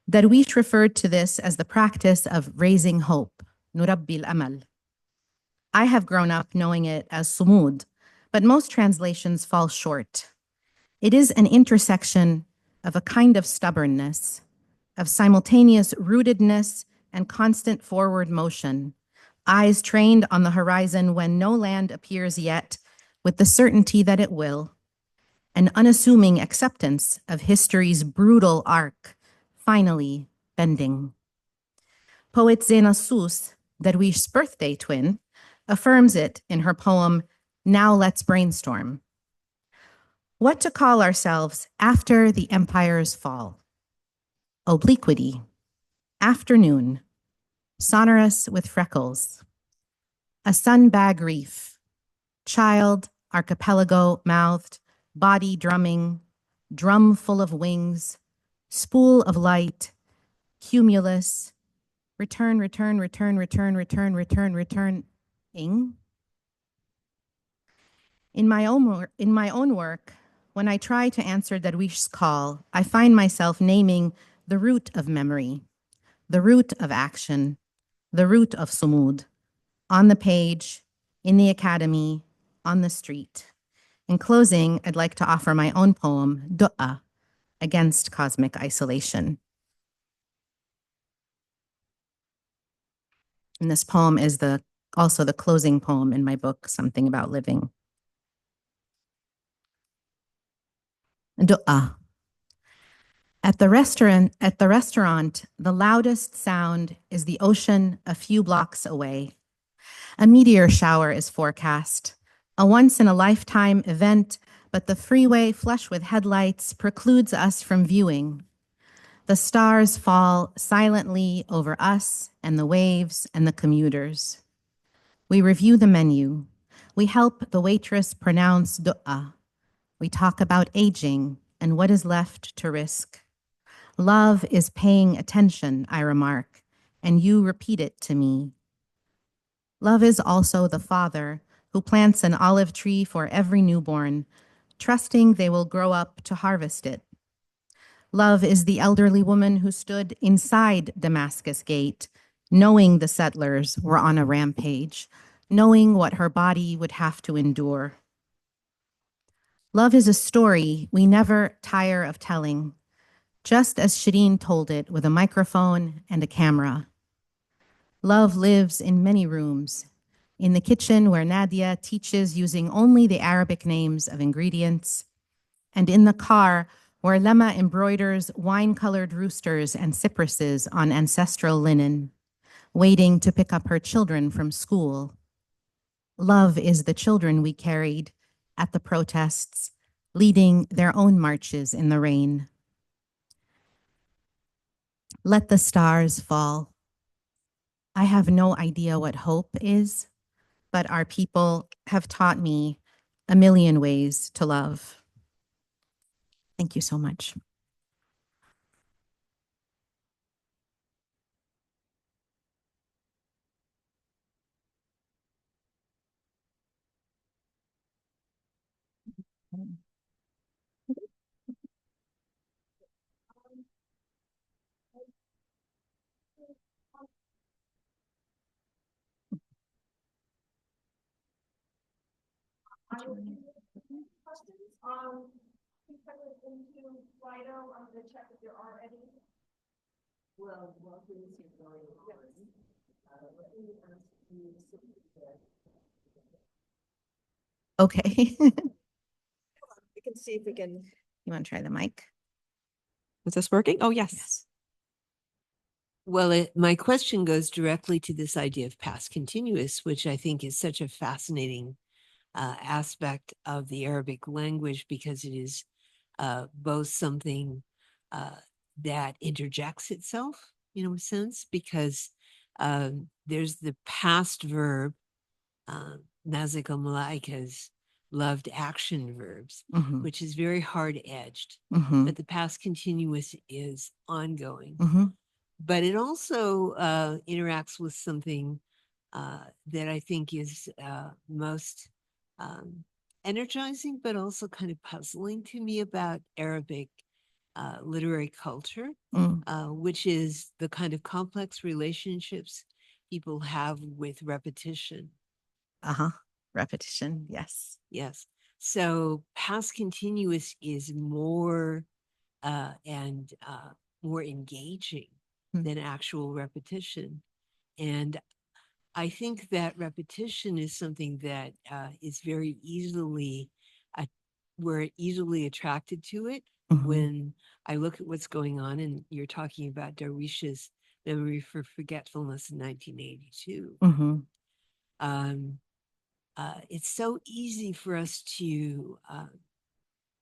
Darwish referred to this as the practice of raising hope, nurabbi al-amal. I have grown up knowing it as sumud, but most translations fall short. It is an intersection of a kind of stubbornness, of simultaneous rootedness and constant forward motion, eyes trained on the horizon when no land appears yet, with the certainty that it will, an unassuming acceptance of history's brutal arc, finally bending. Poet Zena Sus, Darwish's birthday twin, affirms it in her poem, Now Let's Brainstorm. What to call ourselves after the empire's fall? Obliquity, afternoon, sonorous with freckles, a sunbag reef, child, archipelago mouthed, body drumming, drum full of wings, spool of light, cumulus, return, return, return, return, return, return, return, ing. In my own work, when I try to answer Darwish's call, I find myself naming the root of memory, the root of action, the root of sumud, on the page, in the academy, on the street. In closing, I'd like to offer my own poem, Du'a, Against Cosmic Isolation. And this poem is also the closing poem in my book, Something About Living. Du'a. At the restaurant, the loudest sound is the ocean a few blocks away. A meteor shower is forecast, a once-in-a-lifetime event, but the freeway flush with headlights precludes us from viewing. The stars fall silently over us and the waves and the commuters. We review the menu. We help the waitress pronounce du'a. We talk about aging and what is left to risk. Love is paying attention, I remark, and you repeat it to me. Love is also the father who plants an olive tree for every newborn, trusting they will grow up to harvest it. Love is the elderly woman who stood inside Damascus Gate, knowing the settlers were on a rampage, knowing what her body would have to endure. Love is a story we never tire of telling, just as Shireen told it with a microphone and a camera. Love lives in many rooms, in the kitchen where Nadia teaches using only the Arabic names of ingredients, and in the car where Lema embroiders wine-colored roosters and cypresses on ancestral linen, waiting to pick up her children from school. Love is the children we carried at the protests, leading their own marches in the rain. Let the stars fall. I have no idea what hope is, but our people have taught me a million ways to love. Thank you so much. Okay. We can see if we can. You want to try the mic? Is this working? Oh, yes. Well, my question goes directly to this idea of past continuous, which I think is such a fascinating aspect of the Arabic language, because it is both something that interjects itself, in a sense, because there's the past verb, Nazik al-Malaika's loved action verbs, which is very hard-edged, but the past continuous is ongoing. But it also interacts with something that I think is most um, energizing, but also kind of puzzling to me about Arabic literary culture, which is the kind of complex relationships people have with repetition. Uh-huh. Repetition, yes. Yes. So past continuous is more and more engaging than actual repetition. And I think that repetition is something that is very easily, we're easily attracted to it. When I look at what's going on, and you're talking about Darwish's Memory for Forgetfulness in 1982. It's so easy for us to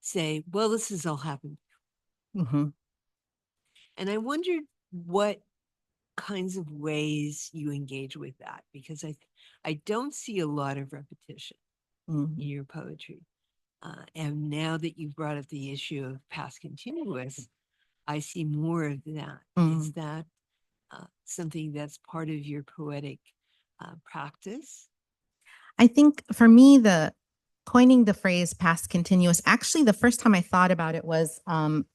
say, well, this has all happened. And I wondered what kinds of ways you engage with that, because I don't see a lot of repetition in your poetry. And now that you've brought up the issue of past continuous, I see more of that. Is that something that's part of your poetic practice? I think for me, the coining the phrase past continuous, actually, the first time I thought about it was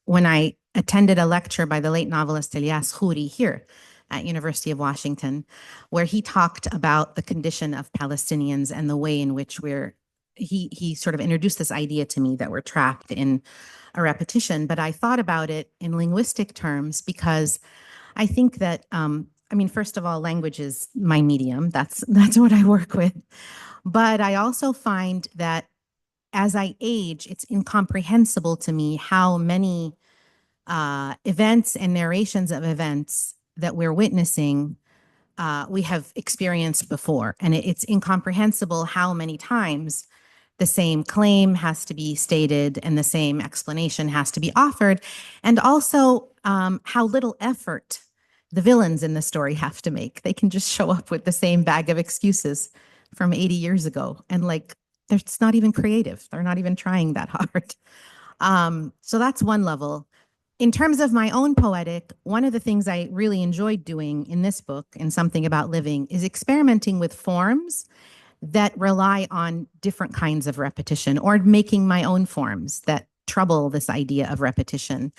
when I attended a lecture by the late novelist Ilyas Khoury here at University of Washington, where he talked about the condition of Palestinians and the way in which he sort of introduced this idea to me that we're trapped in a repetition. But I thought about it in linguistic terms because I think that, I mean, first of all, language is my medium. That's what I work with. But I also find that as I age, it's incomprehensible to me how many events and narrations of events that we're witnessing we have experienced before. And it's incomprehensible how many times the same claim has to be stated and the same explanation has to be offered. And also how little effort the villains in the story have to make. They can just show up with the same bag of excuses from 80 years ago. And like, it's not even creative. They're not even trying that hard. So that's one level. In terms of my own poetic, one of the things I really enjoyed doing in this book, in Something About Living, is experimenting with forms that rely on different kinds of repetition, or making my own forms that trouble this idea of repetition.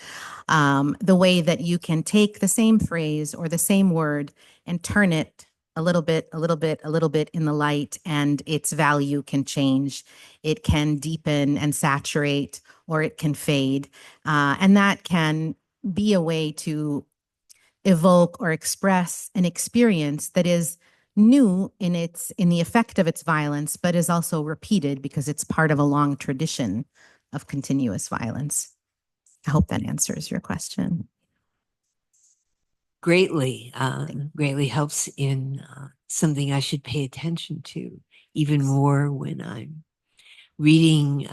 The way that you can take the same phrase or the same word and turn it a little bit, a little bit, a little bit in the light, and its value can change. It can deepen and saturate, or it can fade. And that can be a way to evoke or express an experience that is new in the effect of its violence, but is also repeated because it's part of a long tradition of continuous violence. I hope that answers your question. Greatly, greatly helps in something I should pay attention to even more when I'm reading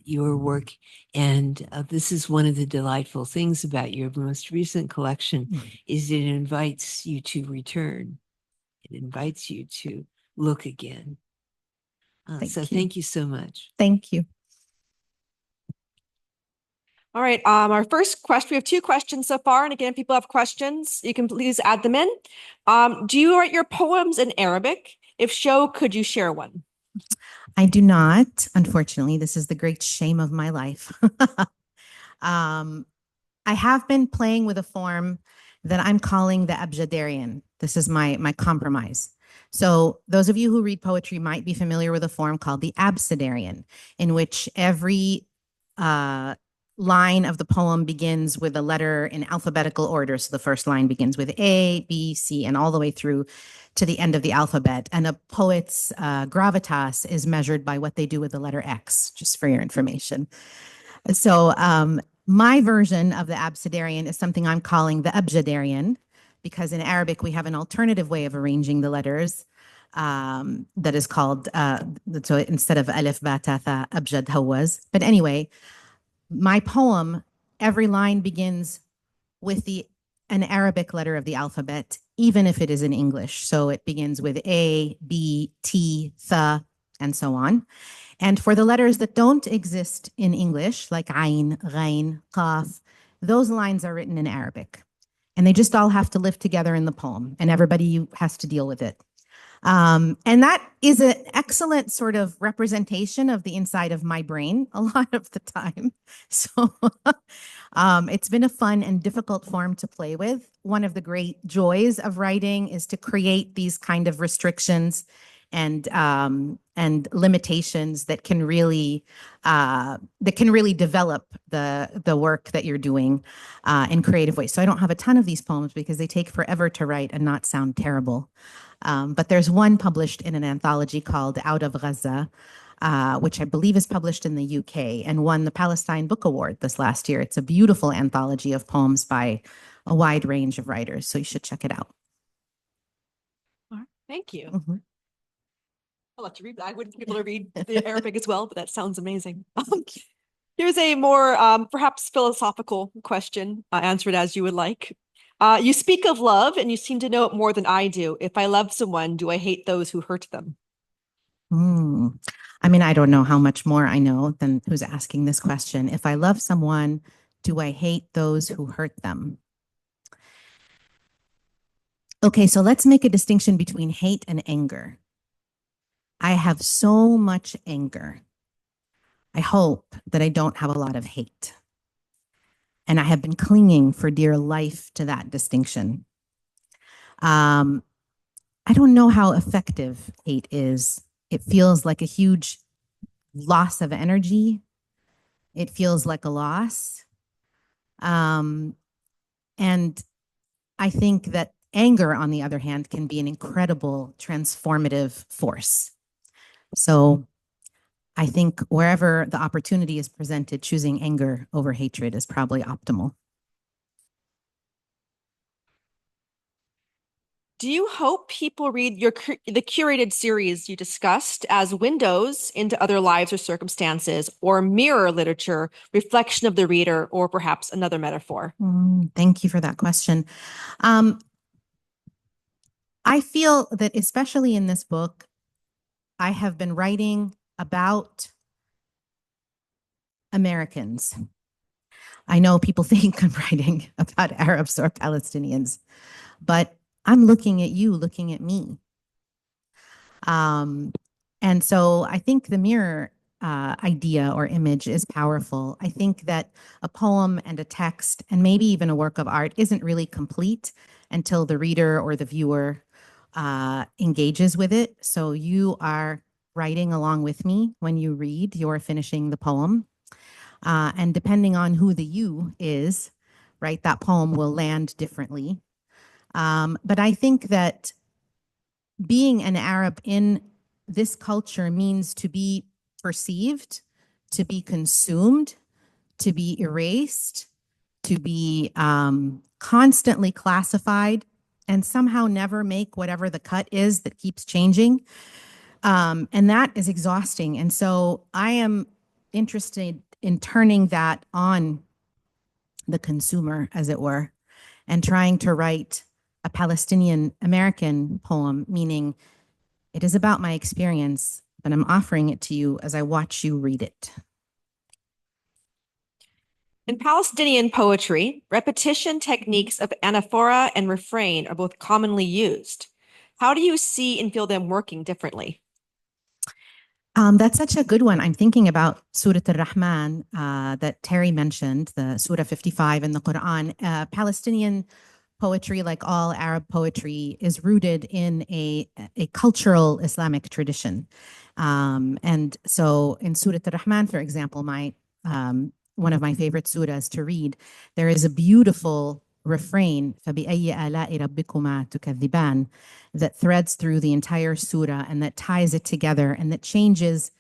your work. And this is one of the delightful things about your most recent collection, is it invites you to return. It invites you to look again. Thank you so much. Thank you. All right. Our first question, we have two questions so far. And again, if people have questions, you can please add them in. Do you write your poems in Arabic? If so, could you share one? I do not, unfortunately. This is the great shame of my life. I have been playing with a form that I'm calling the Abjadarian. This is my compromise. So those of you who read poetry might be familiar with a form called the Absidarian, in which every line of the poem begins with a letter in alphabetical order. So the first line begins with A, B, C, and all the way through to the end of the alphabet. And a poet's gravitas is measured by what they do with the letter X, just for your information. So my version of the Absidarian is something I'm calling the Abjadarian, because in Arabic we have an alternative way of arranging the letters that is called, so instead of alif, ba, ta, tha, abjad, hawaz. But anyway, my poem, every line begins with an Arabic letter of the alphabet, even if it is in English. So it begins with A, B, T, Th, and so on. And for the letters that don't exist in English, like Ain, Ghain, Qaf, those lines are written in Arabic. And they just all have to live together in the poem, and everybody has to deal with it. And that is an excellent sort of representation of the inside of my brain a lot of the time. So it's been a fun and difficult form to play with. One of the great joys of writing is to create these kind of restrictions and limitations that can really develop the work that you're doing in creative ways. So I don't have a ton of these poems because they take forever to write and not sound terrible. But there's one published in an anthology called Out of Gaza, which I believe is published in the UK and won the Palestine Book Award this last year. It's a beautiful anthology of poems by a wide range of writers, so you should check it out. Thank you. Mm-hmm. I'll let you read that. I wouldn't be able to read the Arabic as well, but that sounds amazing. Here's a more perhaps philosophical question, answer it as you would like. You speak of love and you seem to know it more than I do. If I love someone, do I hate those who hurt them? I mean, I don't know how much more I know than who's asking this question. If I love someone, do I hate those who hurt them? Okay, so let's make a distinction between hate and anger. I have so much anger. I hope that I don't have a lot of hate. And I have been clinging for dear life to that distinction. I don't know how effective hate is. It feels like a huge loss of energy. It feels like a loss. And I think that anger, on the other hand, can be an incredible transformative force. So I think wherever the opportunity is presented, choosing anger over hatred is probably optimal. Do you hope people read the curated series you discussed as windows into other lives or circumstances, or mirror literature, reflection of the reader, or perhaps another metaphor? Thank you for that question. I feel that especially in this book, I have been writing about Americans. I know people think I'm writing about Arabs or Palestinians, but I'm looking at you, looking at me. And so I think the mirror idea or image is powerful. I think that a poem and a text and maybe even a work of art isn't really complete until the reader or the viewer engages with it. So you are writing along with me when you read, you're finishing the poem. And depending on who the you is, right, that poem will land differently. But I think that being an Arab in this culture means to be perceived, to be consumed, to be erased, to be constantly classified, and somehow never make whatever the cut is that keeps changing. And that is exhausting. And so I am interested in turning that on the consumer, as it were, and trying to write a Palestinian American poem, meaning it is about my experience, but I'm offering it to you as I watch you read it. In Palestinian poetry, repetition techniques of anaphora and refrain are both commonly used. How do you see and feel them working differently? That's such a good one. I'm thinking about Surah Al-Rahman that Terry mentioned, the Surah 55 in the Quran. Palestinian poetry, like all Arab poetry, is rooted in a cultural Islamic tradition. And so in Surah Al-Rahman, for example, one of my favorite surahs to read, there is a beautiful refrain, فَبِأَيِّ آلَاءِ رَبِّكُمَا تُكَذِّبَانِ, that threads through the entire surah and that ties it together and that changes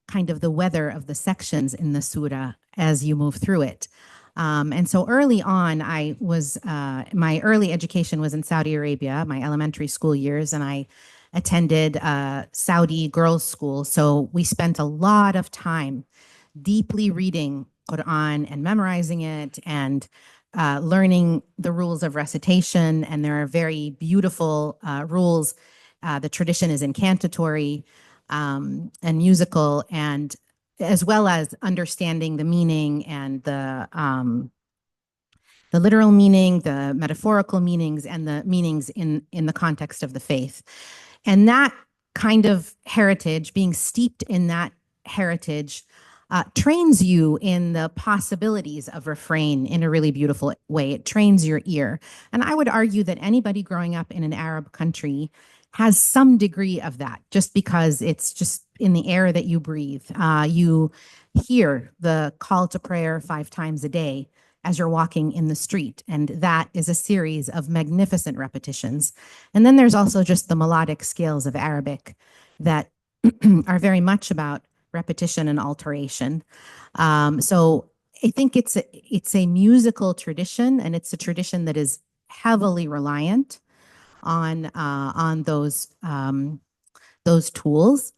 kind of the weather of the sections in the surah as you move through it. And so early on, my early education was in Saudi Arabia, my elementary school years, and I attended Saudi girls' school. So we spent a lot of time deeply reading Quran and memorizing it and learning the rules of recitation. And there are very beautiful rules. The tradition is incantatory and musical, and as well as understanding the meaning and the literal meaning, the metaphorical meanings, and the meanings in the context of the faith. And that kind of heritage, being steeped in that heritage, trains you in the possibilities of refrain in a really beautiful way. It trains your ear. And I would argue that anybody growing up in an Arab country has some degree of that, just because it's just in the air that you breathe. You hear the call to prayer 5 times a day as you're walking in the street. And that is a series of magnificent repetitions. And then there's also just the melodic scales of Arabic that are very much about repetition and alteration. So I think it's a musical tradition, and it's a tradition that is heavily reliant on those tools.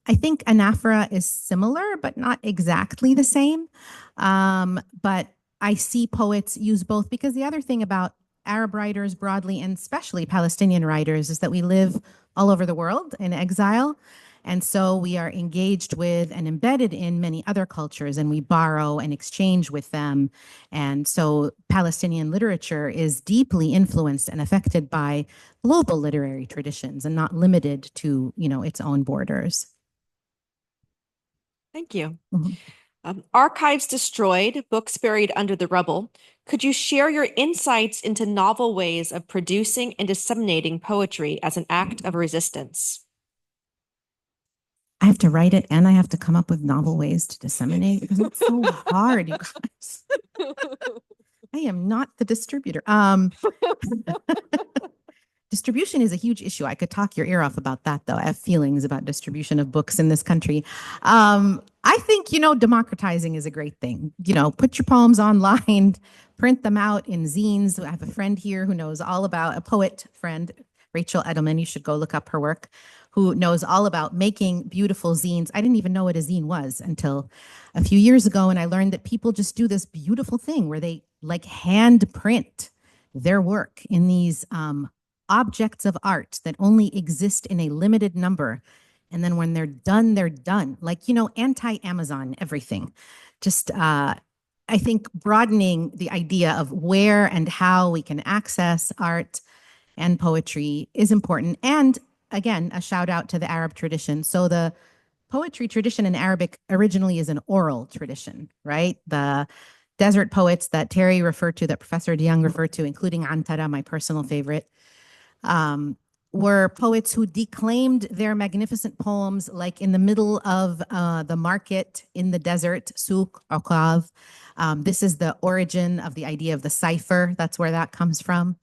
I think anaphora is similar, but not exactly the same. But I see poets use both, because the other thing about Arab writers broadly, and especially Palestinian writers, is that we live all over the world in exile. And so we are engaged with and embedded in many other cultures, and we borrow and exchange with them. And so Palestinian literature is deeply influenced and affected by global literary traditions, and not limited to, its own borders. Thank you. Mhm. Archives destroyed, books buried under the rubble. Could you share your insights into novel ways of producing and disseminating poetry as an act of resistance? I have to write it, and I have to come up with novel ways to disseminate, because it's so hard, you guys. I am not the distributor. Distribution is a huge issue. I could talk your ear off about that, though. I have feelings about distribution of books in this country. I think, democratizing is a great thing. Put your poems online, print them out in zines. I have a friend here who knows all about, a poet friend, Rachel Edelman. You should go look up her work, who knows all about making beautiful zines. I didn't even know what a zine was until a few years ago. And I learned that people just do this beautiful thing where they like hand print their work in these objects of art that only exist in a limited number. And then when they're done, they're done. Like, anti-Amazon everything. Just, I think broadening the idea of where and how we can access art and poetry is important. And again, a shout out to the Arab tradition. So the poetry tradition in Arabic originally is an oral tradition, right? The desert poets that Terry referred to, that Professor DeYoung referred to, including Antara, my personal favorite, were poets who declaimed their magnificent poems like in the middle of the market in the desert, souk, uqav. This is the origin of the idea of the cipher. That's where that comes from.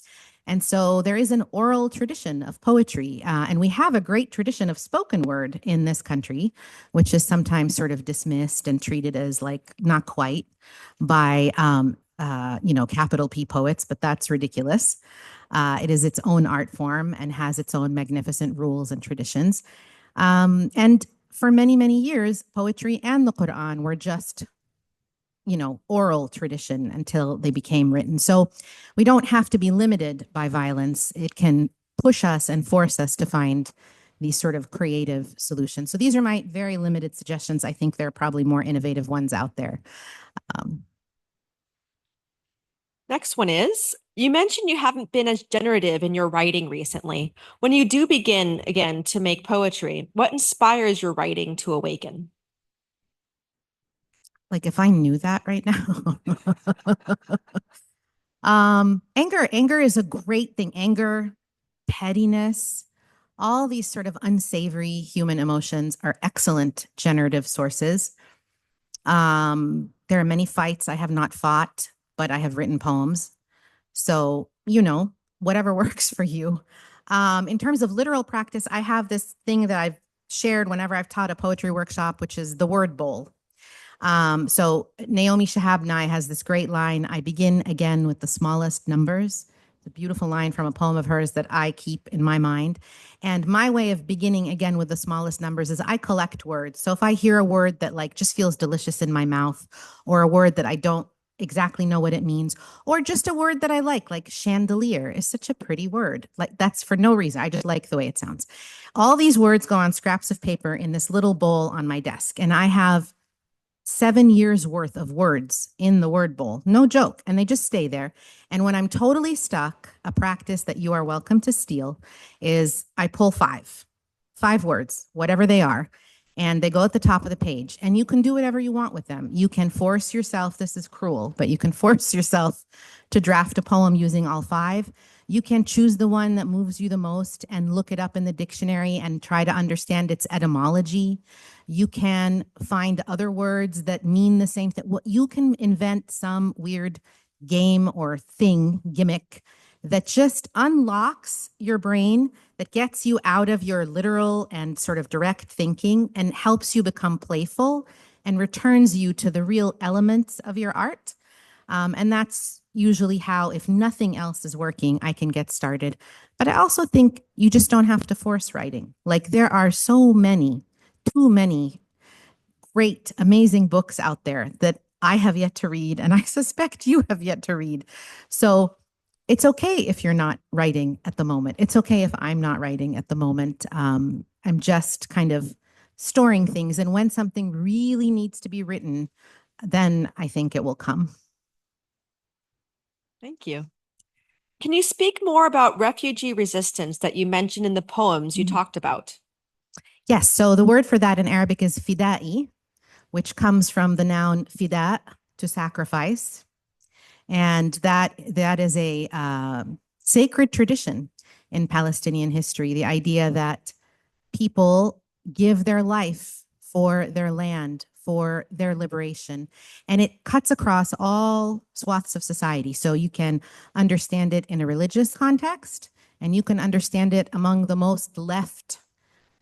And so there is an oral tradition of poetry, and we have a great tradition of spoken word in this country, which is sometimes sort of dismissed and treated as like not quite by, capital P poets, but that's ridiculous. It is its own art form and has its own magnificent rules and traditions. And for many, many years, poetry and the Quran were just, oral tradition until they became written. So we don't have to be limited by violence. It can push us and force us to find these sort of creative solutions. So these are my very limited suggestions. I think there are probably more innovative ones out there. Next one is, you mentioned you haven't been as generative in your writing recently. When you do begin again to make poetry, what inspires your writing to awaken? Like if I knew that right now. Anger is a great thing. Anger, pettiness, all these sort of unsavory human emotions are excellent generative sources. There are many fights I have not fought, but I have written poems. So, whatever works for you. In terms of literal practice, I have this thing that I've shared whenever I've taught a poetry workshop, which is the word bowl. So Naomi Shihab Nye has this great line, I begin again with the smallest numbers. It's a beautiful line from a poem of hers that I keep in my mind. And my way of beginning again with the smallest numbers is I collect words. So if I hear a word that like just feels delicious in my mouth, or a word that I don't exactly know what it means, or just a word that I like chandelier is such a pretty word. Like that's for no reason. I just like the way it sounds. All these words go on scraps of paper in this little bowl on my desk. And I have 7 years worth of words in the word bowl. No joke. And they just stay there. And when I'm totally stuck, a practice that you are welcome to steal is I pull five words, whatever they are, and they go at the top of the page. And you can do whatever you want with them. You can force yourself, this is cruel, but you can force yourself to draft a poem using all five. You can choose the one that moves you the most and look it up in the dictionary and try to understand its etymology. You can find other words that mean the same thing. You can invent some weird game or thing, gimmick, that just unlocks your brain, that gets you out of your literal and sort of direct thinking and helps you become playful and returns you to the real elements of your art. And that's usually how, if nothing else is working, I can get started. But I also think you just don't have to force writing. Like there are so many, too many great, amazing books out there that I have yet to read, and I suspect you have yet to read. So it's okay if you're not writing at the moment. It's okay if I'm not writing at the moment. I'm just kind of storing things. And when something really needs to be written, then I think it will come. Thank you. Can you speak more about refugee resistance that you mentioned in the poems you talked about? Yes. So the word for that in Arabic is fida'i, which comes from the noun fida, to sacrifice. And that is a sacred tradition in Palestinian history, the idea that people give their life for their land, for their liberation. And it cuts across all swaths of society. So you can understand it in a religious context, and you can understand it among the most left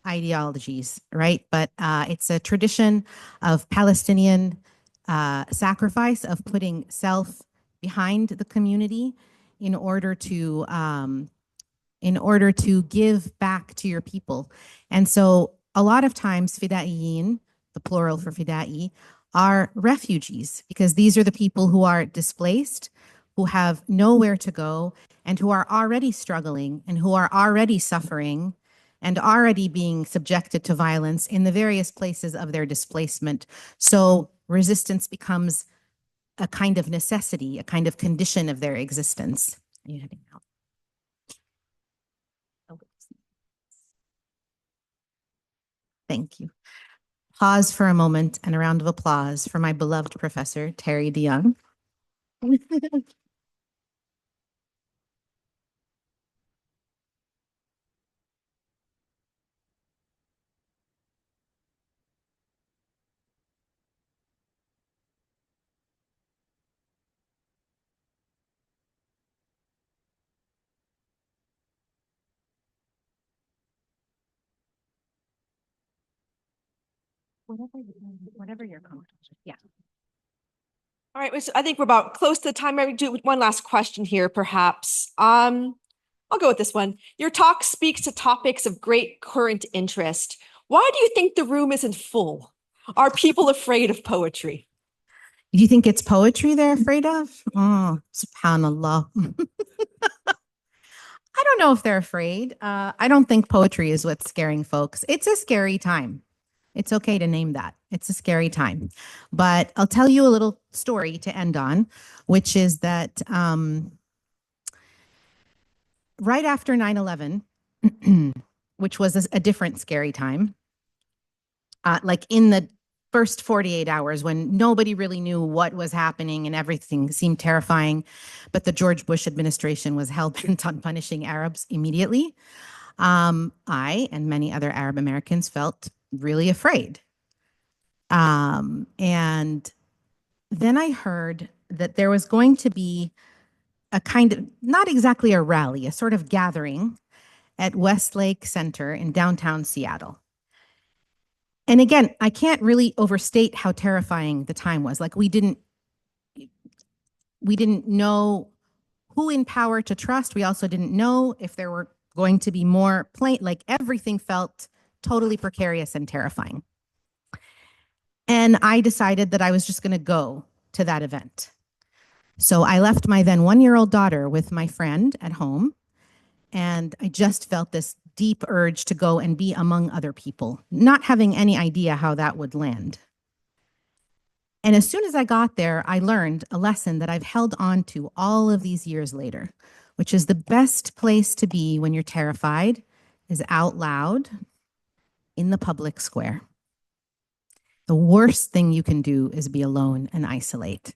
ideologies, right? But it's a tradition of Palestinian sacrifice, of putting self behind the community in order to give back to your people. And so a lot of times fidaiyin, the plural for fidai, are refugees, because these are the people who are displaced, who have nowhere to go, and who are already struggling and who are already suffering and already being subjected to violence in the various places of their displacement. So resistance becomes a kind of necessity, a kind of condition of their existence. Are you heading out? Thank you. Pause for a moment and a round of applause for my beloved professor, Terry DeYoung. Whatever you're comfortable with. Yeah. All right, so I think we're about close to the time. I do one last question here, perhaps. I'll go with this one. Your talk speaks to topics of great current interest. Why do you think the room isn't full? Are people afraid of poetry? Do you think it's poetry they're afraid of? Oh, subhanallah. I don't know if they're afraid. I don't think poetry is what's scaring folks. It's a scary time. It's okay to name that. It's a scary time. But I'll tell you a little story to end on, which is that right after 9/11, which was a different scary time, like in the first 48 hours when nobody really knew what was happening and everything seemed terrifying, but the George Bush administration was hell-bent on punishing Arabs immediately. I and many other Arab Americans felt really afraid. And then I heard that there was going to be a kind of, not exactly a rally, a sort of gathering at Westlake Center in downtown Seattle. And again, I can't really overstate how terrifying the time was. Like we didn't know who in power to trust. We also didn't know if there were going to be more like everything felt totally precarious and terrifying. And I decided that I was just going to go to that event. So I left my then 1-year-old daughter with my friend at home. And I just felt this deep urge to go and be among other people, not having any idea how that would land. And as soon as I got there, I learned a lesson that I've held on to all of these years later, which is the best place to be when you're terrified is out loud in the public square. The worst thing you can do is be alone and isolate.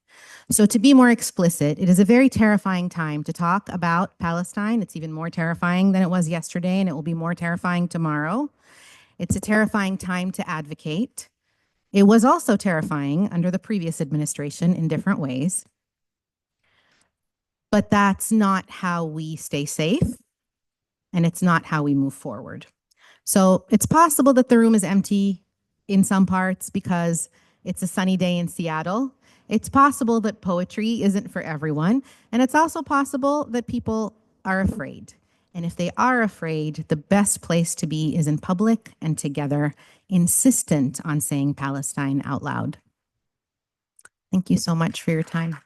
So, to be more explicit, it is a very terrifying time to talk about Palestine. It's even more terrifying than it was yesterday, and it will be more terrifying tomorrow. It's a terrifying time to advocate. It was also terrifying under the previous administration in different ways. But that's not how we stay safe, and it's not how we move forward. So it's possible that the room is empty in some parts because it's a sunny day in Seattle. It's possible that poetry isn't for everyone. And it's also possible that people are afraid. And if they are afraid, the best place to be is in public and together, insistent on saying Palestine out loud. Thank you so much for your time.